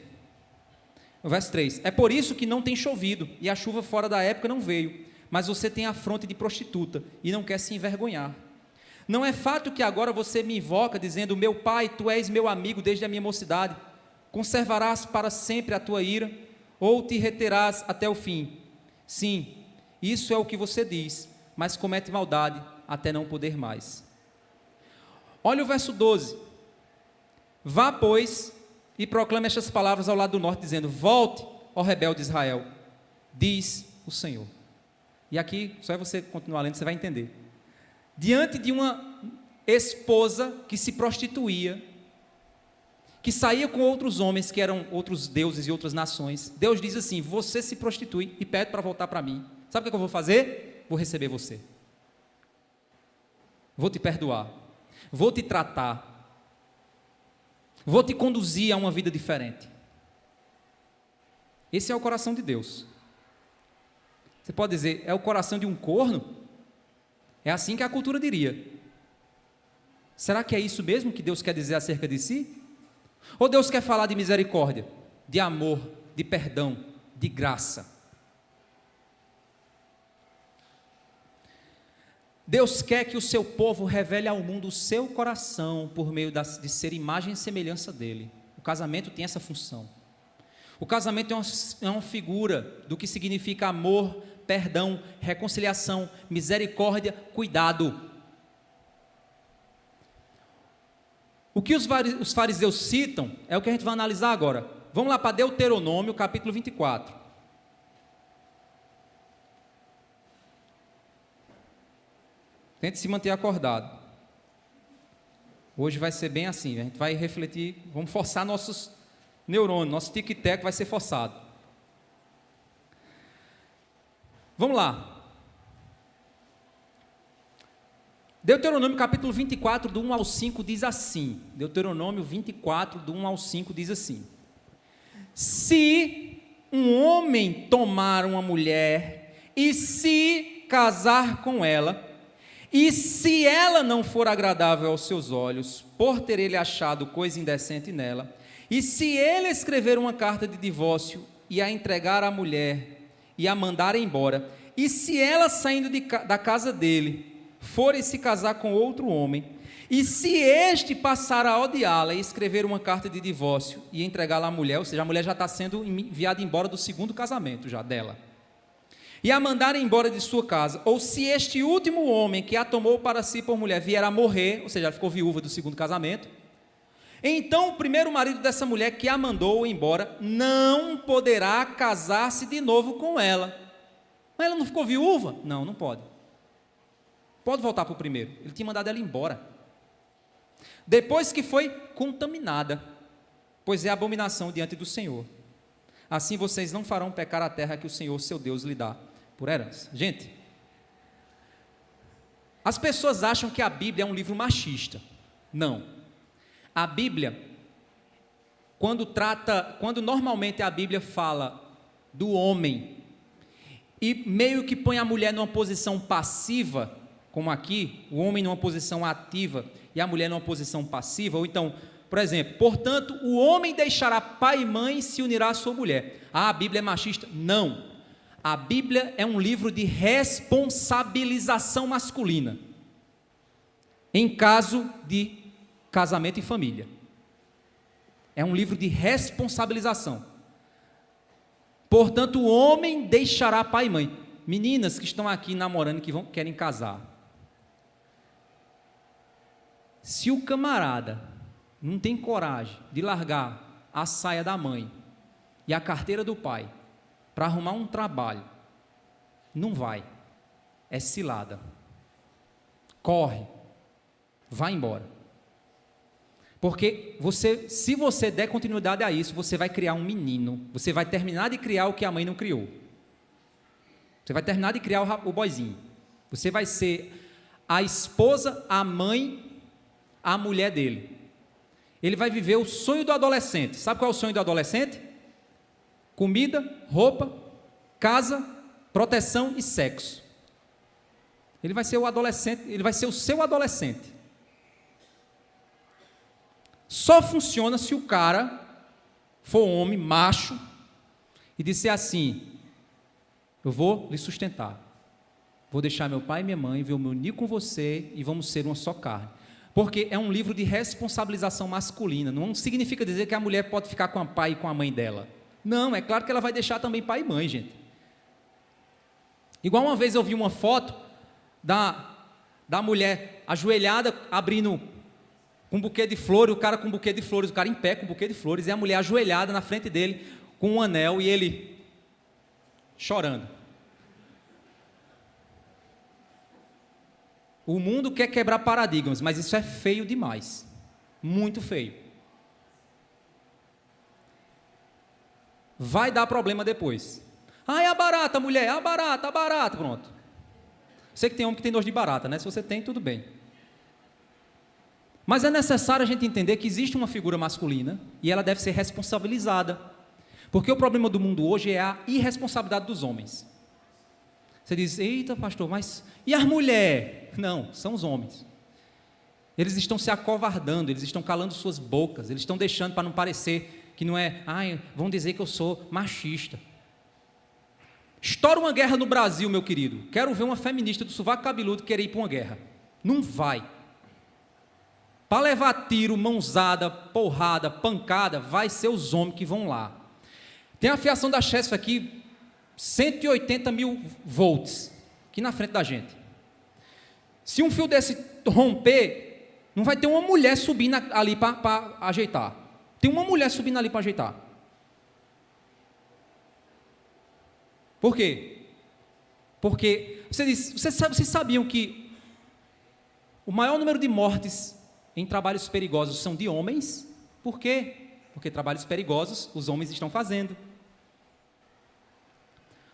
verso 3, é por isso que não tem chovido, e a chuva fora da época não veio, mas você tem a fronte de prostituta, e não quer se envergonhar. Não é fato que agora você me invoca, dizendo, meu pai, tu és meu amigo desde a minha mocidade, conservarás para sempre a tua ira, ou te reterás até o fim? Sim, isso é o que você diz, mas comete maldade até não poder mais. Olha o verso 12, vá pois, e proclame estas palavras ao lado do norte, dizendo, volte, ó rebelde Israel, diz o Senhor. E aqui, só é você continuar lendo, você vai entender. Diante de uma esposa que se prostituía, que saía com outros homens, que eram outros deuses e outras nações, Deus diz assim, você se prostitui e pede para voltar para mim. Sabe o que eu vou fazer? Vou receber você. Vou te perdoar. Vou te tratar. Vou te conduzir a uma vida diferente. Esse é o coração de Deus. Você pode dizer, é o coração de um corno? É assim que a cultura diria. Será que é isso mesmo que Deus quer dizer acerca de si? Ou Deus quer falar de misericórdia, de amor, de perdão, de graça? Deus quer que o seu povo revele ao mundo o seu coração por meio de ser imagem e semelhança dele. O casamento tem essa função. O casamento é uma figura do que significa amor, perdão, reconciliação, misericórdia, cuidado. O que os fariseus citam é o que a gente vai analisar agora. Vamos lá para Deuteronômio, capítulo 24. Tente se manter acordado. Hoje vai ser bem assim, a gente vai refletir, vamos forçar nossos neurônios, nosso tic-tac vai ser forçado. Vamos lá. Deuteronômio capítulo 24, do 1 ao 5, diz assim. Deuteronômio 24, do 1 ao 5, diz assim. Se um homem tomar uma mulher e se casar com ela, e se ela não for agradável aos seus olhos, por ter ele achado coisa indecente nela, e se ele escrever uma carta de divórcio e a entregar à mulher e a mandar embora, e se ela saindo da casa dele for e se casar com outro homem, e se este passar a odiá-la e escrever uma carta de divórcio e entregá-la à mulher, ou seja, a mulher já está sendo enviada embora do segundo casamento já dela, e a mandar embora de sua casa, ou se este último homem que a tomou para si por mulher vier a morrer, ou seja, ela ficou viúva do segundo casamento, então o primeiro marido dessa mulher que a mandou embora não poderá casar-se de novo com ela. Mas ela não ficou viúva? Não, não pode. Pode voltar para o primeiro. Ele tinha mandado ela embora. Depois que foi contaminada, pois é abominação diante do Senhor. Assim vocês não farão pecar a terra que o Senhor, seu Deus, lhe dá por herança. Gente, as pessoas acham que a Bíblia é um livro machista. Não. A Bíblia, quando normalmente a Bíblia fala do homem e meio que põe a mulher numa posição passiva, como aqui, o homem numa posição ativa e a mulher numa posição passiva, ou então, por exemplo, portanto, o homem deixará pai e mãe e se unirá à sua mulher. Ah, a Bíblia é machista? Não. A Bíblia é um livro de responsabilização masculina, em caso de casamento e família. É um livro de responsabilização. Portanto, o homem deixará pai e mãe. Meninas que estão aqui namorando, que querem casar. Se o camarada não tem coragem de largar a saia da mãe e a carteira do pai para arrumar um trabalho, não vai. É cilada. Corre. Vai embora. Porque se você der continuidade a isso, você vai criar um menino. Você vai terminar de criar o que a mãe não criou. Você vai terminar de criar o boyzinho. Você vai ser a esposa, a mãe, a mulher dele. Ele vai viver o sonho do adolescente. Sabe qual é o sonho do adolescente? Comida, roupa, casa, proteção e sexo. Ele vai ser o adolescente, ele vai ser o seu adolescente. Só funciona se o cara for homem, macho, e disser assim: eu vou lhe sustentar, vou deixar meu pai e minha mãe, vou me unir com você e vamos ser uma só carne. Porque é um livro de responsabilização masculina. Não significa dizer que a mulher pode ficar com o pai e com a mãe dela. Não, é claro que ela vai deixar também pai e mãe, gente. Igual uma vez eu vi uma foto da mulher ajoelhada, abrindo com um buquê de flores, o cara com um buquê de flores, o cara em pé com um buquê de flores, e a mulher ajoelhada na frente dele com um anel e ele chorando. O mundo quer quebrar paradigmas, mas isso é feio demais. Muito feio. Vai dar problema depois. Ah, é a barata, mulher, é a barata, pronto. Sei que tem homem que tem nojo de barata, né? Se você tem, tudo bem. Mas é necessário a gente entender que existe uma figura masculina e ela deve ser responsabilizada. Porque o problema do mundo hoje é a irresponsabilidade dos homens. Você diz: eita, pastor, mas e as mulheres? Não, são os homens. Eles estão se acovardando, eles estão calando suas bocas, eles estão deixando para não parecer que não é, vão dizer que eu sou machista. Estoura uma guerra no Brasil, meu querido. Quero ver uma feminista do sovaco cabeludo querer ir para uma guerra. Não vai. Para levar tiro, mãozada, porrada, pancada, vai ser os homens que vão lá. Tem a fiação da Chesf aqui, 180 mil volts, aqui na frente da gente. Se um fio desse romper, não vai ter uma mulher subindo ali para ajeitar. Tem uma mulher subindo ali para ajeitar. Por quê? Porque vocês sabiam que o maior número de mortes em trabalhos perigosos são de homens? Por quê? Porque trabalhos perigosos os homens estão fazendo.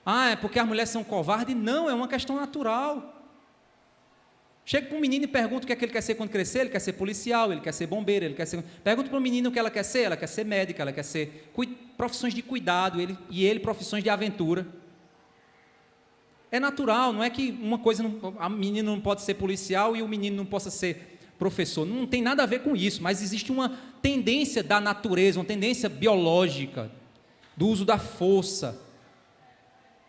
É porque as mulheres são covardes? Não, é uma questão natural. Chega para um menino e pergunta o que é que ele quer ser quando crescer. Ele quer ser policial, ele quer ser bombeiro, ele quer ser... Pergunta para o menino o que ela quer ser médica, ela quer ser profissões de cuidado, ele profissões de aventura. É natural, não é que uma coisa, a menina não pode ser policial e o menino não possa ser professor, não tem nada a ver com isso, mas existe uma tendência da natureza, uma tendência biológica, do uso da força,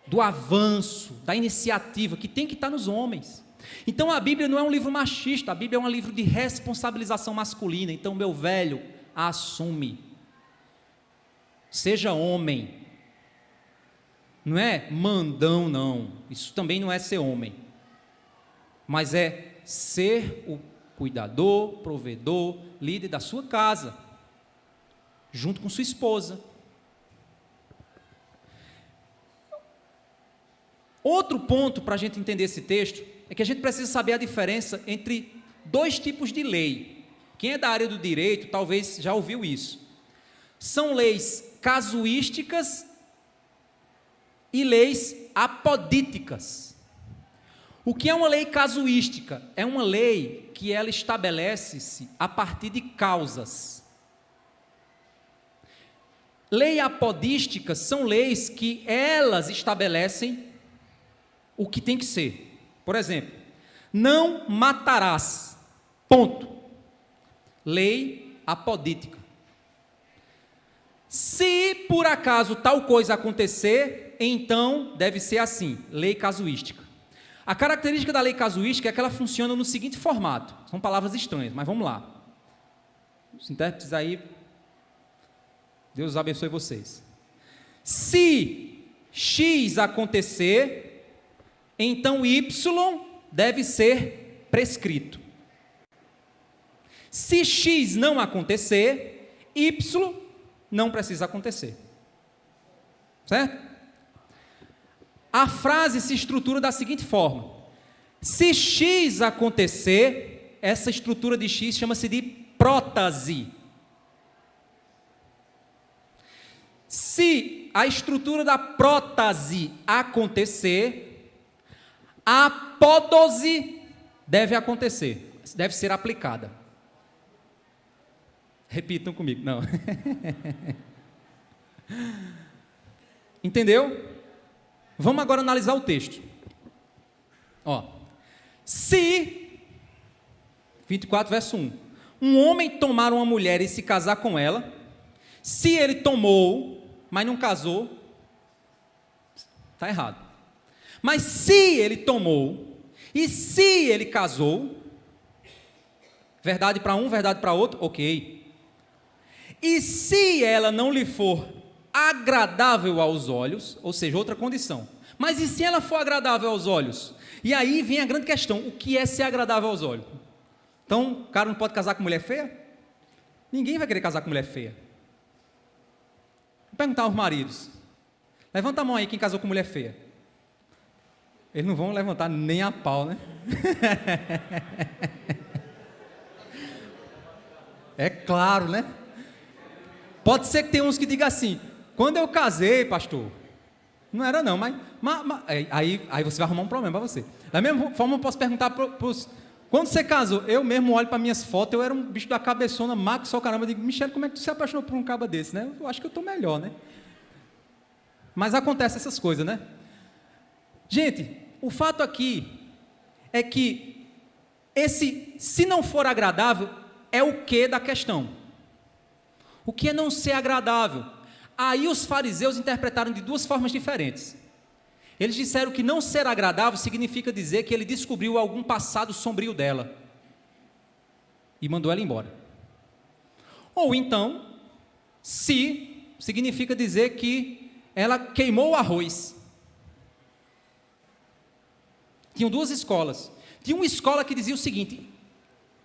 do avanço, da iniciativa, que tem que estar nos homens. Então a Bíblia não é um livro machista, a Bíblia é um livro de responsabilização masculina. Então, meu velho, assume, seja homem, não é mandão não, isso também não é ser homem, mas é ser o cuidador, provedor, líder da sua casa, junto com sua esposa. Outro ponto para a gente entender esse texto é que a gente precisa saber a diferença entre dois tipos de lei. Quem é da área do direito talvez já ouviu isso. São leis casuísticas e leis apodíticas. O que é uma lei casuística? É uma lei que ela estabelece-se a partir de causas. Leis apodísticas são leis que elas estabelecem o que tem que ser. Por exemplo, Não matarás. Ponto. Lei apodítica. Se por acaso tal coisa acontecer, então deve ser assim, lei casuística. A característica da lei casuística é que ela funciona no seguinte formato. São palavras estranhas, mas vamos lá. Os intérpretes aí, Deus abençoe vocês. Se X acontecer, então Y deve ser prescrito. Se X não acontecer, Y não precisa acontecer. Certo? A frase se estrutura da seguinte forma: se X acontecer, essa estrutura de X chama-se de prótase. Se a estrutura da prótase acontecer, a apódose deve acontecer, deve ser aplicada. Repitam comigo, não. Entendeu? Vamos agora analisar o texto. Ó, se, 24 verso 1, um homem tomar uma mulher e se casar com ela, se ele tomou, mas não casou, está errado. Mas se ele tomou, e se ele casou, verdade para um, verdade para outro, ok. E se ela não lhe for agradável aos olhos, ou seja, outra condição. Mas e se ela for agradável aos olhos? E aí vem a grande questão, o que é ser agradável aos olhos? Então, o cara não pode casar com mulher feia? Ninguém vai querer casar com mulher feia. Vou perguntar aos maridos. Levanta a mão aí quem casou com mulher feia. Eles não vão levantar nem a pau, né? É claro, né? Pode ser que tenha uns que digam assim: quando eu casei, pastor, não era não, mas aí você vai arrumar um problema para você. Da mesma forma, eu posso perguntar para os... Quando você casou, eu mesmo olho para minhas fotos, eu era um bicho da cabeçona, mago, só caramba, eu digo: Michele, como é que tu se apaixonou por um caba desse, né? Eu acho que eu estou melhor, né? Mas acontece essas coisas, né? Gente, o fato aqui é que esse, se não for agradável, é o que da questão? O que é não ser agradável? Aí os fariseus interpretaram de duas formas diferentes. Eles disseram que não ser agradável significa dizer que ele descobriu algum passado sombrio dela e mandou ela embora. Ou então, se significa dizer que ela queimou o arroz. Tinham duas escolas. Tinha uma escola que dizia o seguinte: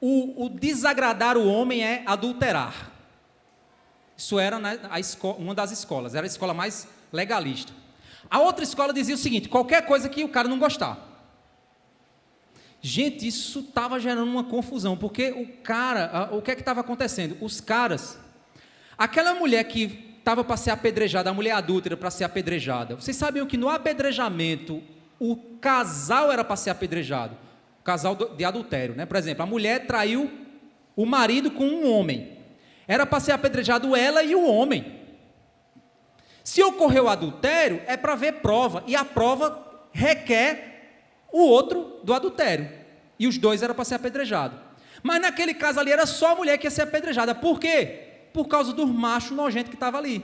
o desagradar o homem é adulterar. Isso era uma das escolas, era a escola mais legalista. A outra escola dizia o seguinte: qualquer coisa que o cara não gostar. Gente, isso estava gerando uma confusão, porque o que é que estava acontecendo? Os caras, aquela mulher que estava para ser apedrejada, a mulher adúltera para ser apedrejada, vocês sabiam que no apedrejamento, o casal era para ser apedrejado, o casal de adultério, né? Por exemplo, a mulher traiu o marido com um homem, era para ser apedrejado ela e o homem. Se ocorreu o adultério, é para ver prova, e a prova requer o outro do adultério, e os dois eram para ser apedrejados. Mas naquele caso ali, era só a mulher que ia ser apedrejada. Por quê? Por causa do macho nojento que estava ali.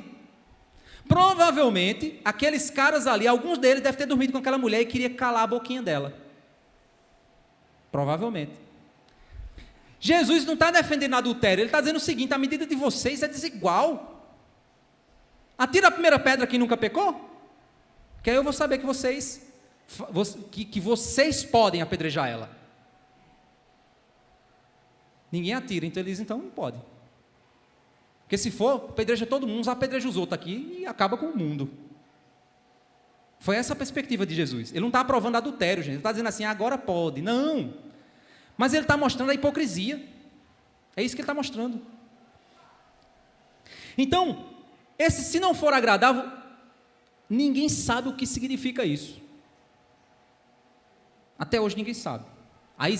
Provavelmente, aqueles caras ali, alguns deles devem ter dormido com aquela mulher e queria calar a boquinha dela. Provavelmente. Jesus não está defendendo adultério, ele está dizendo o seguinte: a medida de vocês é desigual. Atira a primeira pedra quem nunca pecou, que aí eu vou saber que vocês podem apedrejar ela. Ninguém atira, então eles não podem. Porque se for, apedreja todo mundo, uns apedreja os outros aqui e acaba com o mundo. Foi essa a perspectiva de Jesus. Ele não está aprovando adultério, gente. Ele está dizendo assim: agora pode. Não. Mas ele está mostrando a hipocrisia. É isso que ele está mostrando. Então, se não for agradável, ninguém sabe o que significa isso. Até hoje ninguém sabe. Aí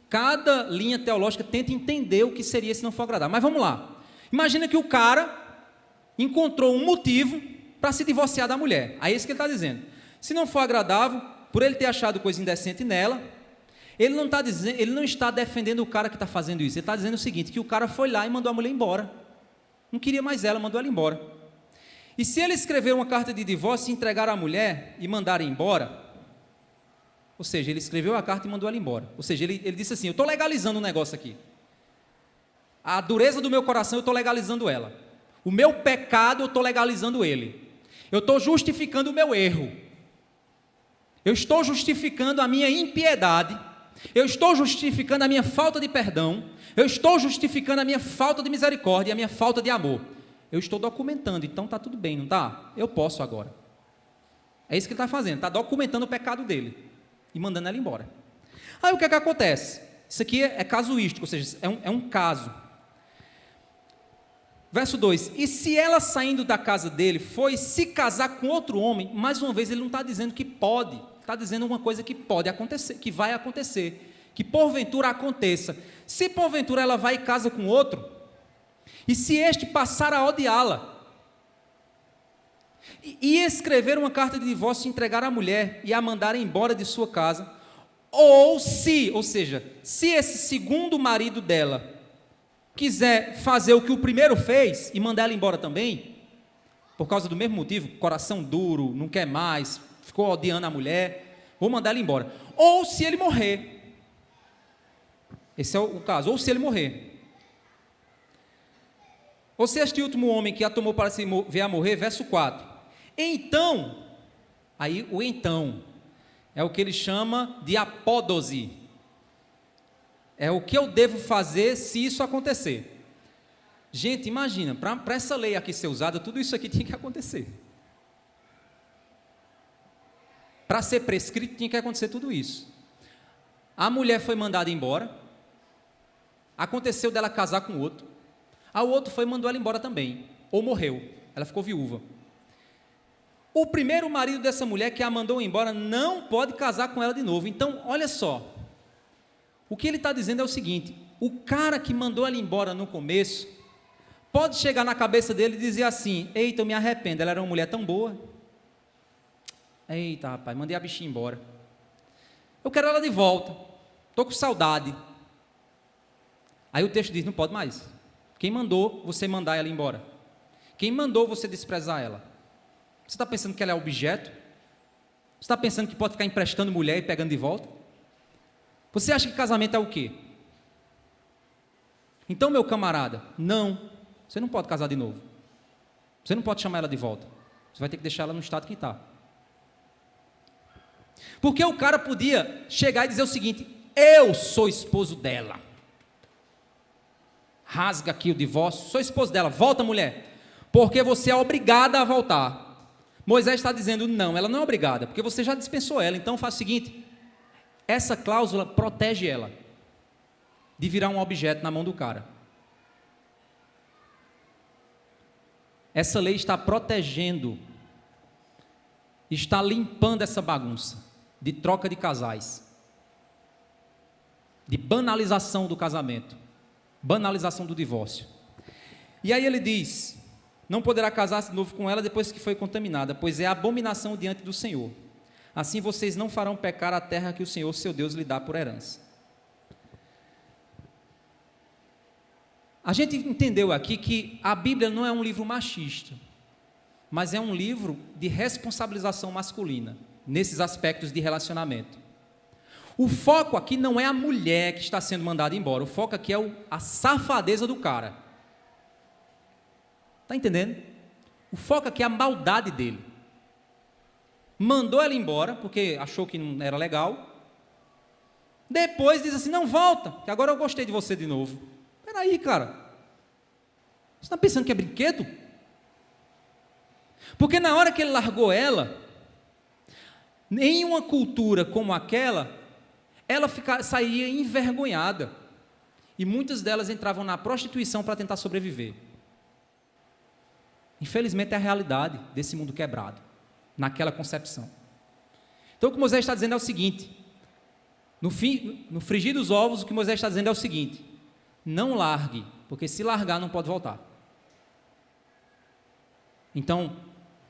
cada linha teológica tenta entender o que seria se não for agradável. Mas vamos lá. Imagina que o cara encontrou um motivo para se divorciar da mulher. Aí é isso que ele está dizendo. Se não for agradável, por ele ter achado coisa indecente nela, Ele não está defendendo o cara que está fazendo isso. Ele está dizendo o seguinte, que o cara foi lá e mandou a mulher embora. Não queria mais ela, mandou ela embora. E se ele escrever uma carta de divórcio, entregar a mulher e mandar embora, ou seja, ele escreveu a carta e mandou ela embora. Ou seja, ele disse assim, eu estou legalizando o negócio aqui. A dureza do meu coração, eu estou legalizando ela. O meu pecado, eu estou legalizando ele. Eu estou justificando o meu erro. Eu estou justificando a minha impiedade. Eu estou justificando a minha falta de perdão. Eu estou justificando a minha falta de misericórdia e a minha falta de amor. Eu estou documentando, então está tudo bem, não está? Eu posso agora. É isso que ele está fazendo, está documentando o pecado dele e mandando ela embora. Aí o que é que acontece? Isso aqui é casuístico, ou seja, é um caso. Verso 2, e se ela saindo da casa dele foi se casar com outro homem, mais uma vez ele não está dizendo que pode, está dizendo uma coisa que pode acontecer, que vai acontecer, que porventura aconteça. Se porventura ela vai e casa com outro, e se este passar a odiá-la, e escrever uma carta de divórcio e entregar à mulher e a mandar embora de sua casa, ou seja, se esse segundo marido dela quiser fazer o que o primeiro fez e mandar ela embora também, por causa do mesmo motivo, coração duro, não quer mais, ficou odiando a mulher, vou mandar ela embora. Ou se ele morrer, esse é o caso, ou se ele morrer. Ou se este último homem que a tomou para se ver a morrer, verso 4. Então, aí o então, é o que ele chama de apódose. É o que eu devo fazer se isso acontecer. Gente, imagina, para essa lei aqui ser usada, tudo isso aqui tinha que acontecer. Para ser prescrito, tinha que acontecer tudo isso. A mulher foi mandada embora, aconteceu dela casar com outro, o outro foi e mandou ela embora também, ou morreu, ela ficou viúva. O primeiro marido dessa mulher que a mandou embora não pode casar com ela de novo. Então, olha só, o que ele está dizendo é o seguinte, o cara que mandou ela embora no começo, pode chegar na cabeça dele e dizer assim, eita, eu me arrependo, ela era uma mulher tão boa, eita rapaz, mandei a bichinha embora, eu quero ela de volta, estou com saudade. Aí o texto diz, não pode mais. Quem mandou você mandar ela embora? Quem mandou você desprezar ela? Você está pensando que ela é objeto? Você está pensando que pode ficar emprestando mulher e pegando de volta? Você acha que casamento é o quê? Então, meu camarada, não, você não pode casar de novo. Você não pode chamar ela de volta. Você vai ter que deixar ela no estado que está. Porque o cara podia chegar e dizer o seguinte, eu sou esposo dela. Rasga aqui o divórcio, sou esposo dela, volta mulher, porque você é obrigada a voltar. Moisés está dizendo, não, ela não é obrigada, porque você já dispensou ela, então faz o seguinte, essa cláusula protege ela, de virar um objeto na mão do cara. Essa lei está protegendo, está limpando essa bagunça, de troca de casais, de banalização do casamento, banalização do divórcio. E aí ele diz, não poderá casar-se de novo com ela depois que foi contaminada, pois é abominação diante do Senhor. Assim vocês não farão pecar a terra que o Senhor, seu Deus, lhe dá por herança. A gente entendeu aqui que a Bíblia não é um livro machista, mas é um livro de responsabilização masculina, nesses aspectos de relacionamento. O foco aqui não é a mulher que está sendo mandada embora, o foco aqui é a safadeza do cara. Está entendendo? O foco aqui é a maldade dele. Mandou ela embora, porque achou que não era legal. Depois diz assim, não, volta, que agora eu gostei de você de novo. Espera aí, cara. Você está pensando que é brinquedo? Porque na hora que ele largou ela, em uma cultura como aquela, ela saía envergonhada. E muitas delas entravam na prostituição para tentar sobreviver. Infelizmente é a realidade desse mundo quebrado, naquela concepção. Então o que Moisés está dizendo é o seguinte, no frigir dos ovos, o que Moisés está dizendo é o seguinte, não largue, porque se largar não pode voltar. Então,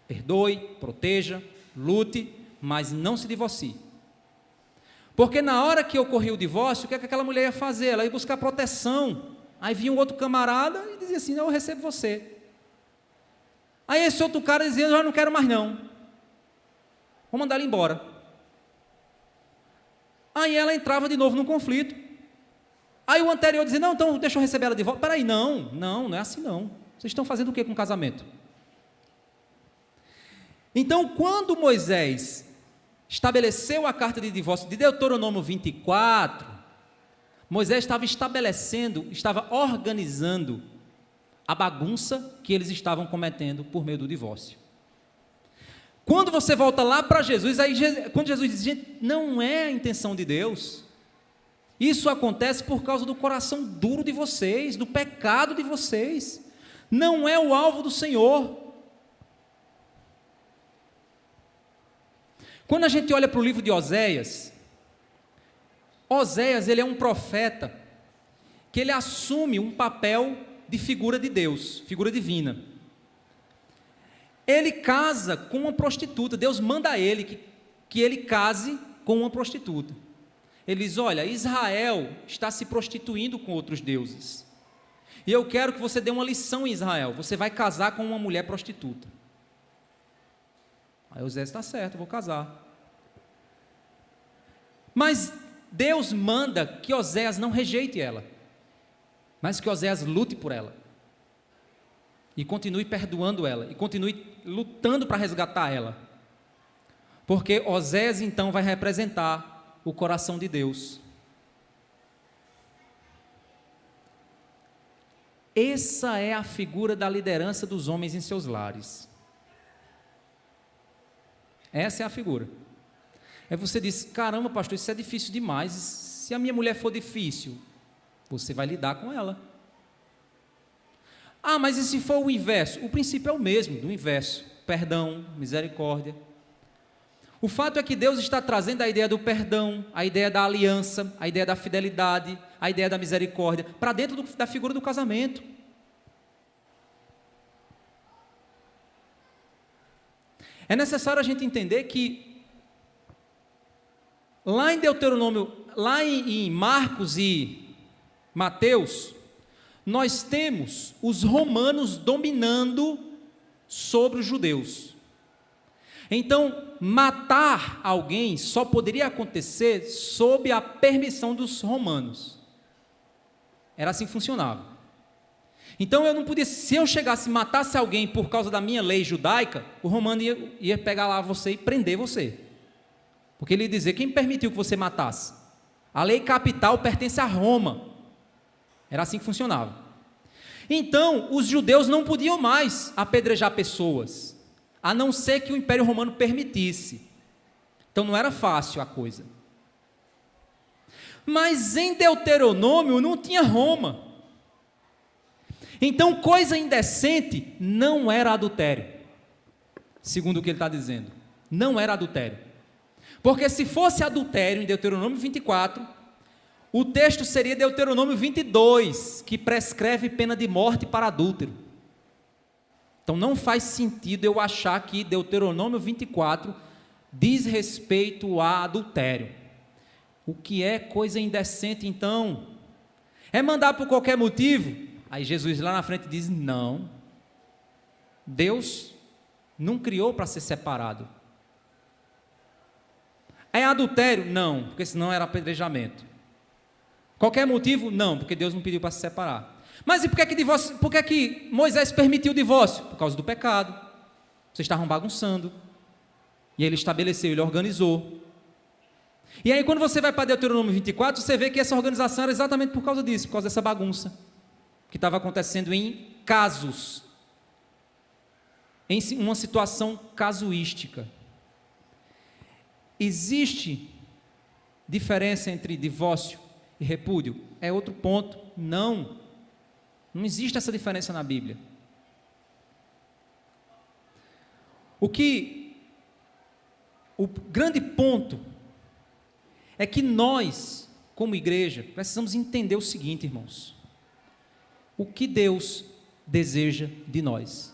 perdoe, proteja, lute, mas não se divorcie. Porque na hora que ocorria o divórcio, o que é que aquela mulher ia fazer? Ela ia buscar proteção. Aí vinha um outro camarada e dizia assim: não, eu recebo você. Aí esse outro cara dizia: eu já não quero mais não, vou mandar ele embora. Aí ela entrava de novo no conflito. Aí o anterior dizia: não, então deixa eu receber ela de volta. Peraí, não é assim não. Vocês estão fazendo o que com o casamento? Então, quando Moisés estabeleceu a carta de divórcio de Deuteronômio 24, Moisés estava estabelecendo, estava organizando a bagunça que eles estavam cometendo por meio do divórcio. Quando você volta lá para Jesus, aí quando Jesus diz: gente, não é a intenção de Deus, isso acontece por causa do coração duro de vocês, do pecado de vocês, não é o alvo do Senhor. Quando a gente olha para o livro de Oséias, ele é um profeta que ele assume um papel de figura de Deus, figura divina. Ele casa com uma prostituta, Deus manda a ele que ele case com uma prostituta. Ele diz: olha, Israel está se prostituindo com outros deuses, e eu quero que você dê uma lição em Israel, você vai casar com uma mulher prostituta. Aí Oséias: está certo, eu vou casar. Mas Deus manda que Oséias não rejeite ela, mas que Oséias lute por ela, e continue perdoando ela, e continue lutando para resgatar ela, porque Oséias então vai representar o coração de Deus. Essa é a figura da liderança dos homens em seus lares. Essa é a figura. Aí você diz: caramba, pastor, isso é difícil demais. Se a minha mulher for difícil, você vai lidar com ela. Ah, mas e se for o inverso? O princípio é o mesmo, do inverso: perdão, misericórdia. O fato é que Deus está trazendo a ideia do perdão, a ideia da aliança, a ideia da fidelidade, a ideia da misericórdia, para dentro da figura do casamento. É necessário a gente entender que lá em Deuteronômio, lá em Marcos e Mateus, nós temos os romanos dominando sobre os judeus. Então, matar alguém só poderia acontecer sob a permissão dos romanos. Era assim que funcionava. Então, eu não podia, se eu chegasse e matasse alguém por causa da minha lei judaica, o romano ia pegar lá você e prender você. Porque ele ia dizer: quem permitiu que você matasse? A lei capital pertence a Roma. Era assim que funcionava. Então, os judeus não podiam mais apedrejar pessoas, a não ser que o Império Romano permitisse. Então não era fácil a coisa. Mas em Deuteronômio não tinha Roma. Então coisa indecente não era adultério, segundo o que ele está dizendo. Não era adultério. Porque se fosse adultério em Deuteronômio 24, o texto seria Deuteronômio 22, que prescreve pena de morte para adúltero. Então não faz sentido eu achar que Deuteronômio 24 diz respeito a adultério. O que é coisa indecente então? É mandar por qualquer motivo? Aí Jesus lá na frente diz: não, Deus não criou para ser separado. É adultério? Não, porque senão era apedrejamento. Qualquer motivo? Não, porque Deus não pediu para se separar. Mas e por que que Moisés permitiu o divórcio? Por causa do pecado. Vocês estavam bagunçando. E ele estabeleceu, ele organizou. E aí quando você vai para Deuteronômio 24, você vê que essa organização era exatamente por causa disso, por causa dessa bagunça que estava acontecendo em casos, em uma situação casuística. Existe diferença entre divórcio e repúdio? É outro ponto. Não existe essa diferença na Bíblia. O grande ponto é que nós, como igreja, precisamos entender o seguinte, irmãos: o que Deus deseja de nós.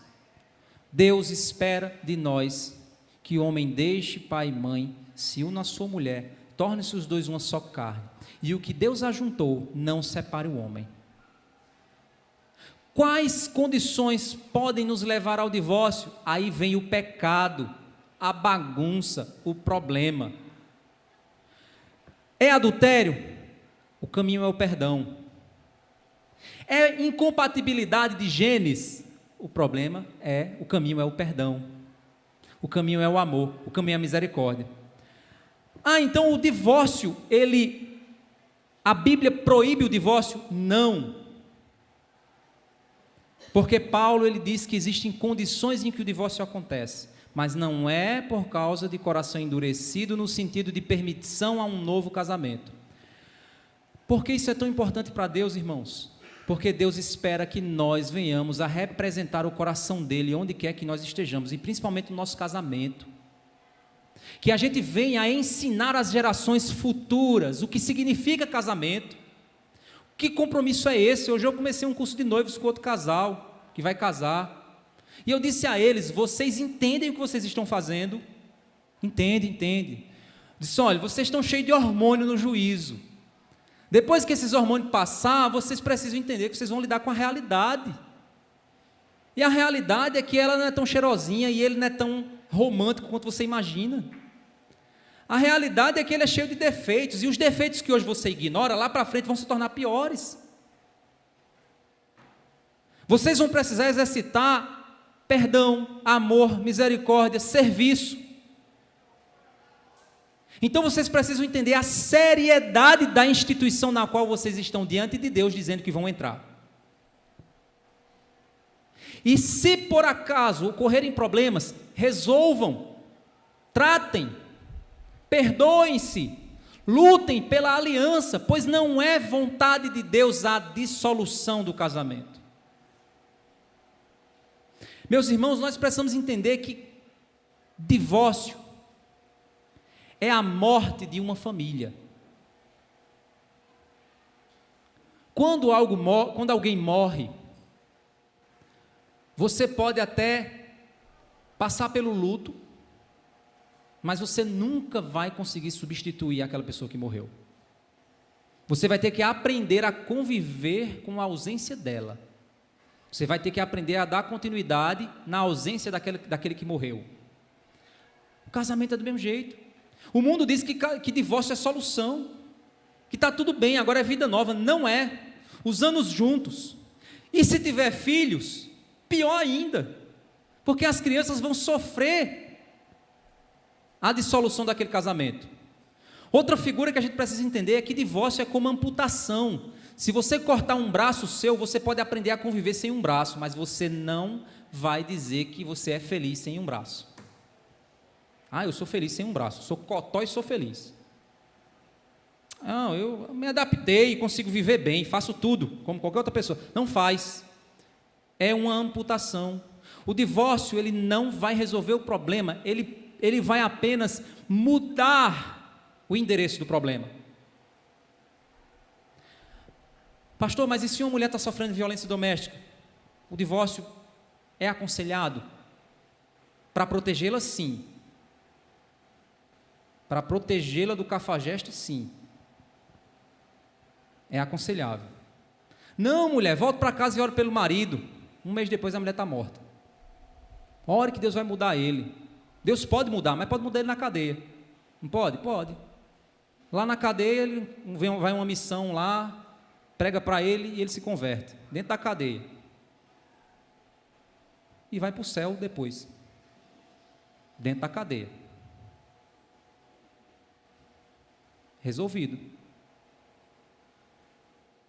Deus espera de nós que o homem deixe pai e mãe, se una à sua mulher, torne-se os dois uma só carne. E o que Deus ajuntou, não separe o homem. Quais condições podem nos levar ao divórcio? Aí vem o pecado, a bagunça, o problema. É adultério? O caminho é o perdão. É incompatibilidade de genes? O problema é, o caminho é o perdão. O caminho é o amor, o caminho é a misericórdia. Então o divórcio, a Bíblia proíbe o divórcio? Não. Porque Paulo, ele diz que existem condições em que o divórcio acontece, mas não é por causa de coração endurecido no sentido de permissão a um novo casamento. Por que isso é tão importante para Deus, irmãos? Porque Deus espera que nós venhamos a representar o coração dele onde quer que nós estejamos, e principalmente no nosso casamento. Que a gente venha a ensinar às gerações futuras o que significa casamento. Que compromisso é esse? Hoje eu comecei um curso de noivos com outro casal que vai casar. E eu disse a eles: vocês entendem o que vocês estão fazendo? Entende. Disse: olha, vocês estão cheios de hormônio no juízo. Depois que esses hormônios passar, vocês precisam entender que vocês vão lidar com a realidade. E a realidade é que ela não é tão cheirosinha e ele não é tão romântico quanto você imagina. A realidade é que ele é cheio de defeitos, e os defeitos que hoje você ignora, lá para frente vão se tornar piores. Vocês vão precisar exercitar perdão, amor, misericórdia, serviço. Então vocês precisam entender a seriedade da instituição na qual vocês estão diante de Deus, dizendo que vão entrar. E se por acaso ocorrerem problemas, resolvam, tratem, perdoem-se, lutem pela aliança, pois não é vontade de Deus a dissolução do casamento. Meus irmãos, nós precisamos entender que divórcio é a morte de uma família. Quando alguém morre, você pode até passar pelo luto, mas você nunca vai conseguir substituir aquela pessoa que morreu. Você vai ter que aprender a conviver com a ausência dela. Você vai ter que aprender a dar continuidade na ausência daquele que morreu. O casamento é do mesmo jeito. O mundo diz que divórcio é solução, que está tudo bem, agora é vida nova. Não é. Os anos juntos. E se tiver filhos, pior ainda, porque as crianças vão sofrer a dissolução daquele casamento. Outra figura que a gente precisa entender é que divórcio é como amputação. Se você cortar um braço seu, você pode aprender a conviver sem um braço, mas você não vai dizer que você é feliz sem um braço. Eu sou feliz sem um braço, sou cotó e sou feliz. Não, eu me adaptei e consigo viver bem, faço tudo, como qualquer outra pessoa. Não faz. É uma amputação. O divórcio, ele não vai resolver o problema, ele vai apenas mudar o endereço do problema. Pastor, mas e se uma mulher está sofrendo violência doméstica? O divórcio é aconselhado? Para protegê-la, sim. Para protegê-la do cafajeste, sim. É aconselhável. Não, mulher, volta para casa e ore pelo marido. Um mês depois a mulher está morta. Ore que Deus vai mudar ele. Deus pode mudar, mas pode mudar ele na cadeia. Não pode? Pode. Lá na cadeia, ele vai uma missão lá, prega para ele e ele se converte. Dentro da cadeia. E vai para o céu depois. Dentro da cadeia. Resolvido.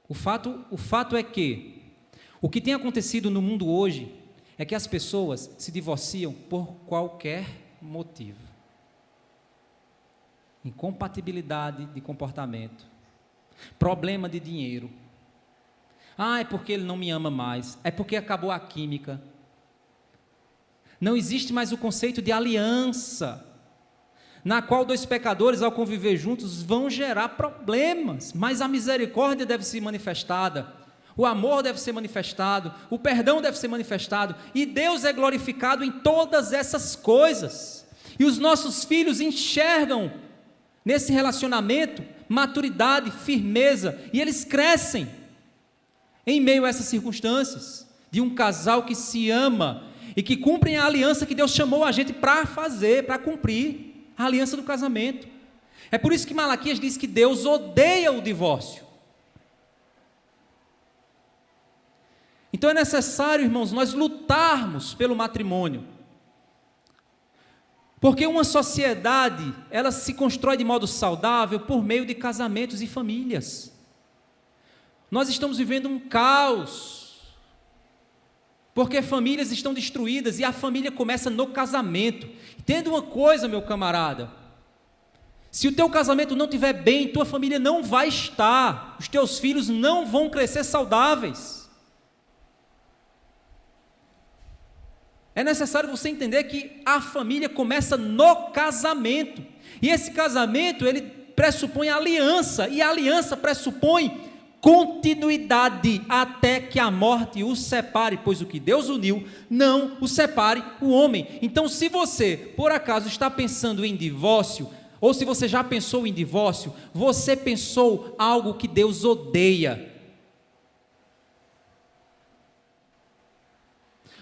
O fato é que o que tem acontecido no mundo hoje é que as pessoas se divorciam por qualquer motivo. Incompatibilidade de comportamento, problema de dinheiro. É porque ele não me ama mais, é porque acabou a química. Não existe mais o conceito de aliança, na qual dois pecadores, ao conviver juntos, vão gerar problemas, mas a misericórdia deve ser manifestada, o amor deve ser manifestado, o perdão deve ser manifestado, e Deus é glorificado em todas essas coisas, e os nossos filhos enxergam nesse relacionamento, maturidade, firmeza, e eles crescem em meio a essas circunstâncias, de um casal que se ama e que cumprem a aliança que Deus chamou a gente para fazer, para cumprir, a aliança do casamento. É por isso que Malaquias diz que Deus odeia o divórcio. Então é necessário, irmãos, nós lutarmos pelo matrimônio. Porque uma sociedade, ela se constrói de modo saudável por meio de casamentos e famílias. Nós estamos vivendo um caos, porque famílias estão destruídas e a família começa no casamento. Entenda uma coisa, meu camarada, se o teu casamento não estiver bem, tua família não vai estar, os teus filhos não vão crescer saudáveis. É necessário você entender que a família começa no casamento, e esse casamento, ele pressupõe aliança, e a aliança pressupõe continuidade, até que a morte os separe, pois o que Deus uniu, não o separe o homem. Então, se você, por acaso, está pensando em divórcio, ou se você já pensou em divórcio, você pensou algo que Deus odeia.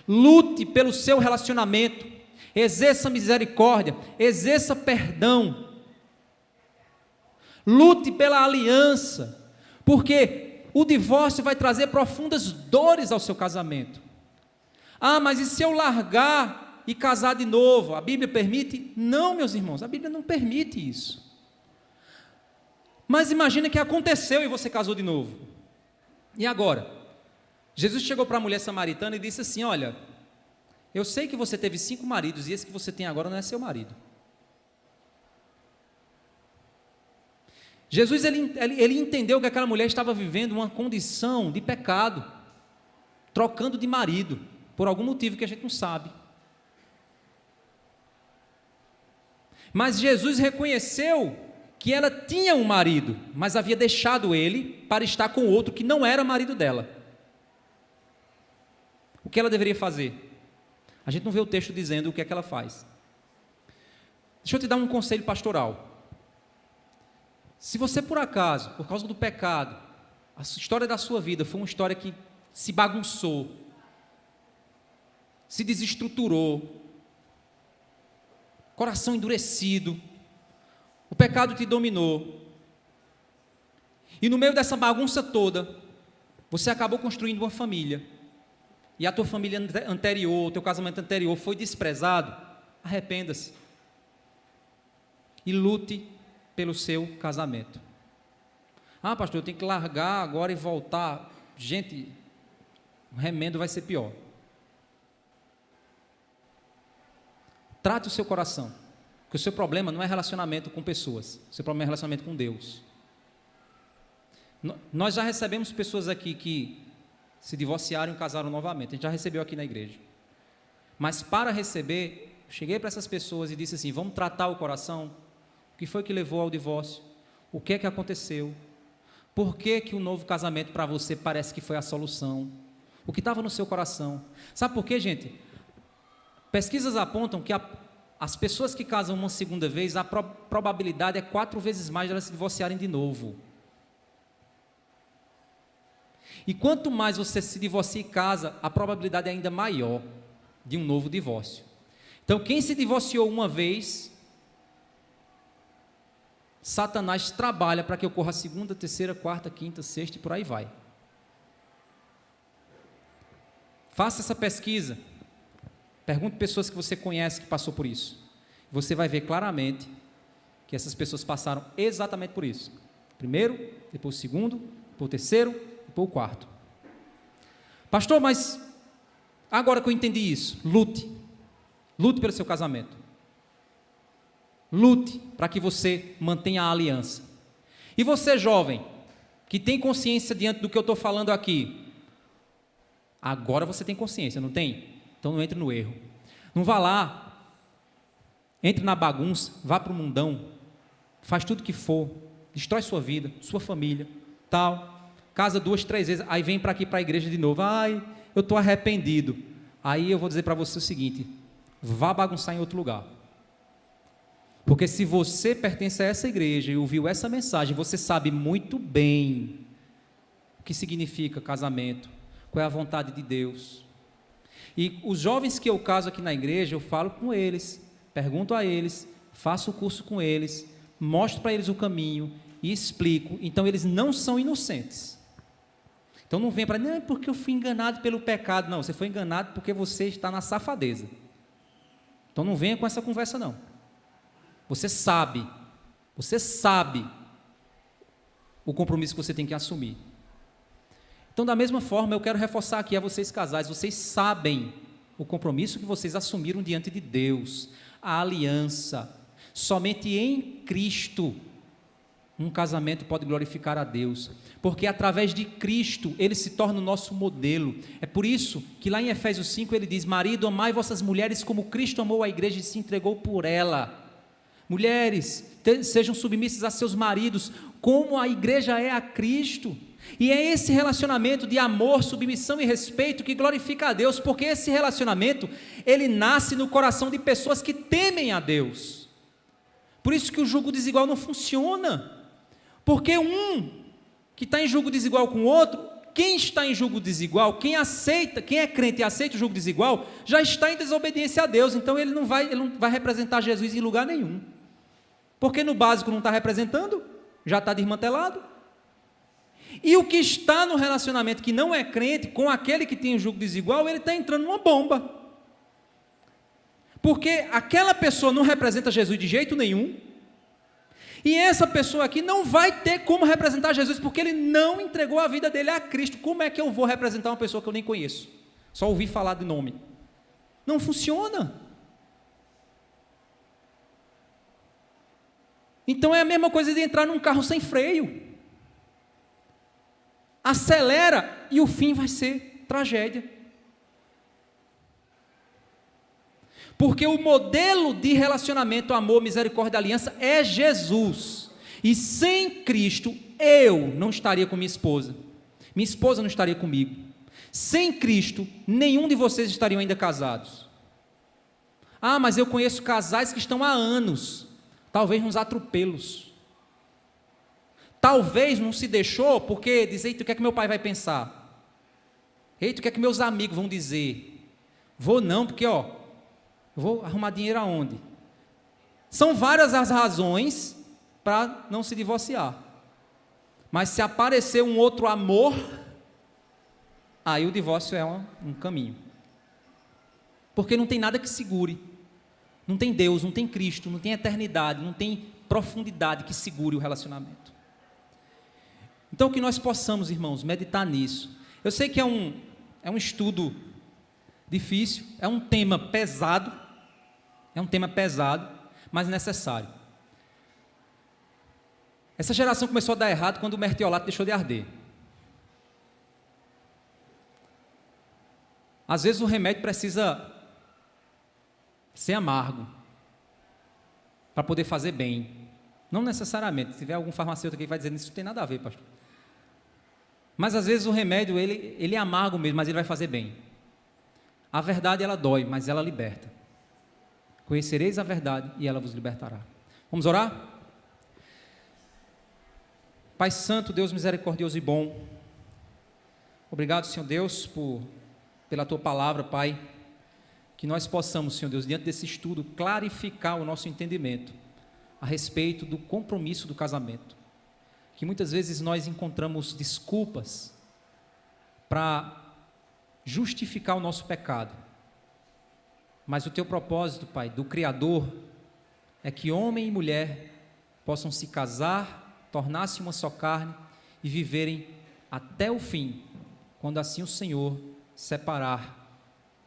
Lute pelo seu relacionamento, exerça misericórdia, exerça perdão, lute pela aliança, porque o divórcio vai trazer profundas dores ao seu casamento. Ah, mas e se eu largar e casar de novo? A Bíblia permite? Não, meus irmãos, a Bíblia não permite isso. Mas imagina que aconteceu e você casou de novo. E agora? Jesus chegou para a mulher samaritana e disse assim: olha, eu sei que você teve 5 maridos e esse que você tem agora não é seu marido. Jesus ele entendeu que aquela mulher estava vivendo uma condição de pecado, trocando de marido, por algum motivo que a gente não sabe. Mas Jesus reconheceu que ela tinha um marido, mas havia deixado ele para estar com outro que não era marido dela. O que ela deveria fazer? A gente não vê o texto dizendo o que é que ela faz. Deixa eu te dar um conselho pastoral. Se você, por acaso, por causa do pecado, a história da sua vida foi uma história que se bagunçou, se desestruturou, coração endurecido, o pecado te dominou, e no meio dessa bagunça toda, você acabou construindo uma família, e a tua família anterior, o teu casamento anterior foi desprezado, arrependa-se e lute pelo seu casamento. Ah, pastor, eu tenho que largar agora e voltar. Gente, o remendo vai ser pior. Trate o seu coração, porque o seu problema não é relacionamento com pessoas, o seu problema é relacionamento com Deus. Nós já recebemos pessoas aqui que se divorciaram e casaram novamente, a gente já recebeu aqui na igreja, mas para receber, cheguei para essas pessoas e disse assim: vamos tratar o coração, o que foi que levou ao divórcio, o que é que aconteceu, por que que o novo casamento para você parece que foi a solução, o que estava no seu coração. Sabe por quê, gente? Pesquisas apontam que as pessoas que casam uma segunda vez, a probabilidade é 4 vezes mais de elas se divorciarem de novo. E quanto mais você se divorcia e casa, a probabilidade é ainda maior de um novo divórcio. Então, quem se divorciou uma vez, Satanás trabalha para que ocorra a segunda, terceira, quarta, quinta, sexta e por aí vai. Faça essa pesquisa. Pergunte pessoas que você conhece que passou por isso. Você vai ver claramente que essas pessoas passaram exatamente por isso. Primeiro, depois o segundo, depois o terceiro, depois o quarto. Pastor, mas agora que eu entendi isso, lute pelo seu casamento, lute para que você mantenha a aliança. E você, jovem, que tem consciência diante do que eu estou falando aqui, agora você tem consciência, não tem? Então não entre no erro, não vá lá, entre na bagunça, vá para o mundão, faz tudo que for, destrói sua vida, sua família, tal, casa 2, 3 vezes, aí vem para aqui para a igreja de novo, ai, eu estou arrependido. Aí eu vou dizer para você o seguinte: vá bagunçar em outro lugar, Porque se você pertence a essa igreja e ouviu essa mensagem, você sabe muito bem o que significa casamento, qual é a vontade de Deus. E os jovens que eu caso aqui na igreja, eu falo com eles, pergunto a eles, faço o curso com eles, mostro para eles o caminho e explico. Então eles não são inocentes. Então não venha para mim, não, é porque eu fui enganado pelo pecado. Não, você foi enganado porque você está na safadeza. Então não venha com essa conversa não. Você sabe o compromisso que você tem que assumir. Então, da mesma forma, eu quero reforçar aqui a vocês casais, vocês sabem o compromisso que vocês assumiram diante de Deus, a aliança. Somente em Cristo um casamento pode glorificar a Deus, porque através de Cristo ele se torna o nosso modelo. É por isso que lá em Efésios 5 ele diz: marido, amai vossas mulheres como Cristo amou a igreja e se entregou por ela. Mulheres, sejam submissas a seus maridos, como a igreja é a Cristo. E é esse relacionamento de amor, submissão e respeito que glorifica a Deus, porque esse relacionamento, ele nasce no coração de pessoas que temem a Deus. Por isso que o jugo desigual não funciona, porque um que está em jugo desigual com o outro, quem está em jugo desigual, quem é crente e aceita o jugo desigual, já está em desobediência a Deus, então ele não vai representar Jesus em lugar nenhum, porque no básico não está representando, já está desmantelado. E o que está no relacionamento que não é crente, com aquele que tem o jugo desigual, ele está entrando numa bomba, porque aquela pessoa não representa Jesus de jeito nenhum, e essa pessoa aqui não vai ter como representar Jesus, porque ele não entregou a vida dele a Cristo. Como é que eu vou representar uma pessoa que eu nem conheço? Só ouvi falar de nome. Não funciona. Então é a mesma coisa de entrar num carro sem freio. Acelera e o fim vai ser tragédia. Porque o modelo de relacionamento, amor, misericórdia e aliança é Jesus. E sem Cristo, eu não estaria com minha esposa não estaria comigo. Sem Cristo, nenhum de vocês estariam ainda casados. Ah, mas eu conheço casais que estão há anos, talvez nos atropelos. Talvez não se deixou porque diz: eita, o que é que meu pai vai pensar? Eita, o que é que meus amigos vão dizer? Vou não, porque vou arrumar dinheiro aonde? São várias as razões para não se divorciar. Mas se aparecer um outro amor, aí o divórcio é um caminho. Porque não tem nada que segure. Não tem Deus, não tem Cristo, não tem eternidade, não tem profundidade que segure o relacionamento. Então que nós possamos, irmãos, meditar nisso. Eu sei que é um estudo difícil, é um tema pesado, mas necessário. Essa geração começou a dar errado quando o mertiolato deixou de arder. Às vezes o remédio precisa ser amargo para poder fazer bem. Não necessariamente. Se tiver algum farmacêutico aqui que vai dizer: isso não tem nada a ver, pastor. Mas às vezes o remédio ele é amargo mesmo, mas ele vai fazer bem. A verdade ela dói, mas ela liberta. Conhecereis a verdade e ela vos libertará. Vamos orar? Pai Santo, Deus misericordioso e bom, obrigado, Senhor Deus, pela Tua palavra, Pai, que nós possamos, Senhor Deus, diante desse estudo, clarificar o nosso entendimento a respeito do compromisso do casamento, que muitas vezes nós encontramos desculpas para justificar o nosso pecado, mas o Teu propósito, Pai, do Criador, é que homem e mulher possam se casar, tornar-se uma só carne e viverem até o fim, quando assim o Senhor separar,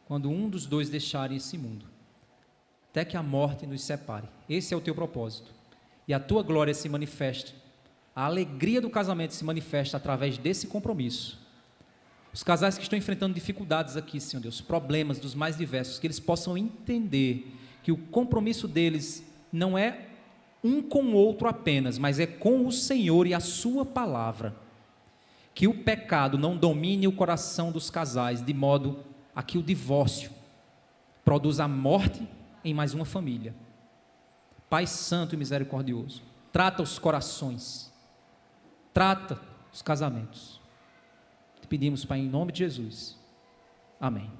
quando um dos dois deixarem esse mundo, até que a morte nos separe. Esse é o Teu propósito, e a Tua glória se manifesta, a alegria do casamento se manifesta através desse compromisso. Os casais que estão enfrentando dificuldades aqui, Senhor Deus, problemas dos mais diversos, que eles possam entender que o compromisso deles não é um com o outro apenas, mas é com o Senhor e a Sua palavra. Que o pecado não domine o coração dos casais, de modo a que o divórcio produza a morte em mais uma família. Pai santo e misericordioso, trata os corações, trata os casamentos. Te pedimos, Pai, em nome de Jesus. Amém.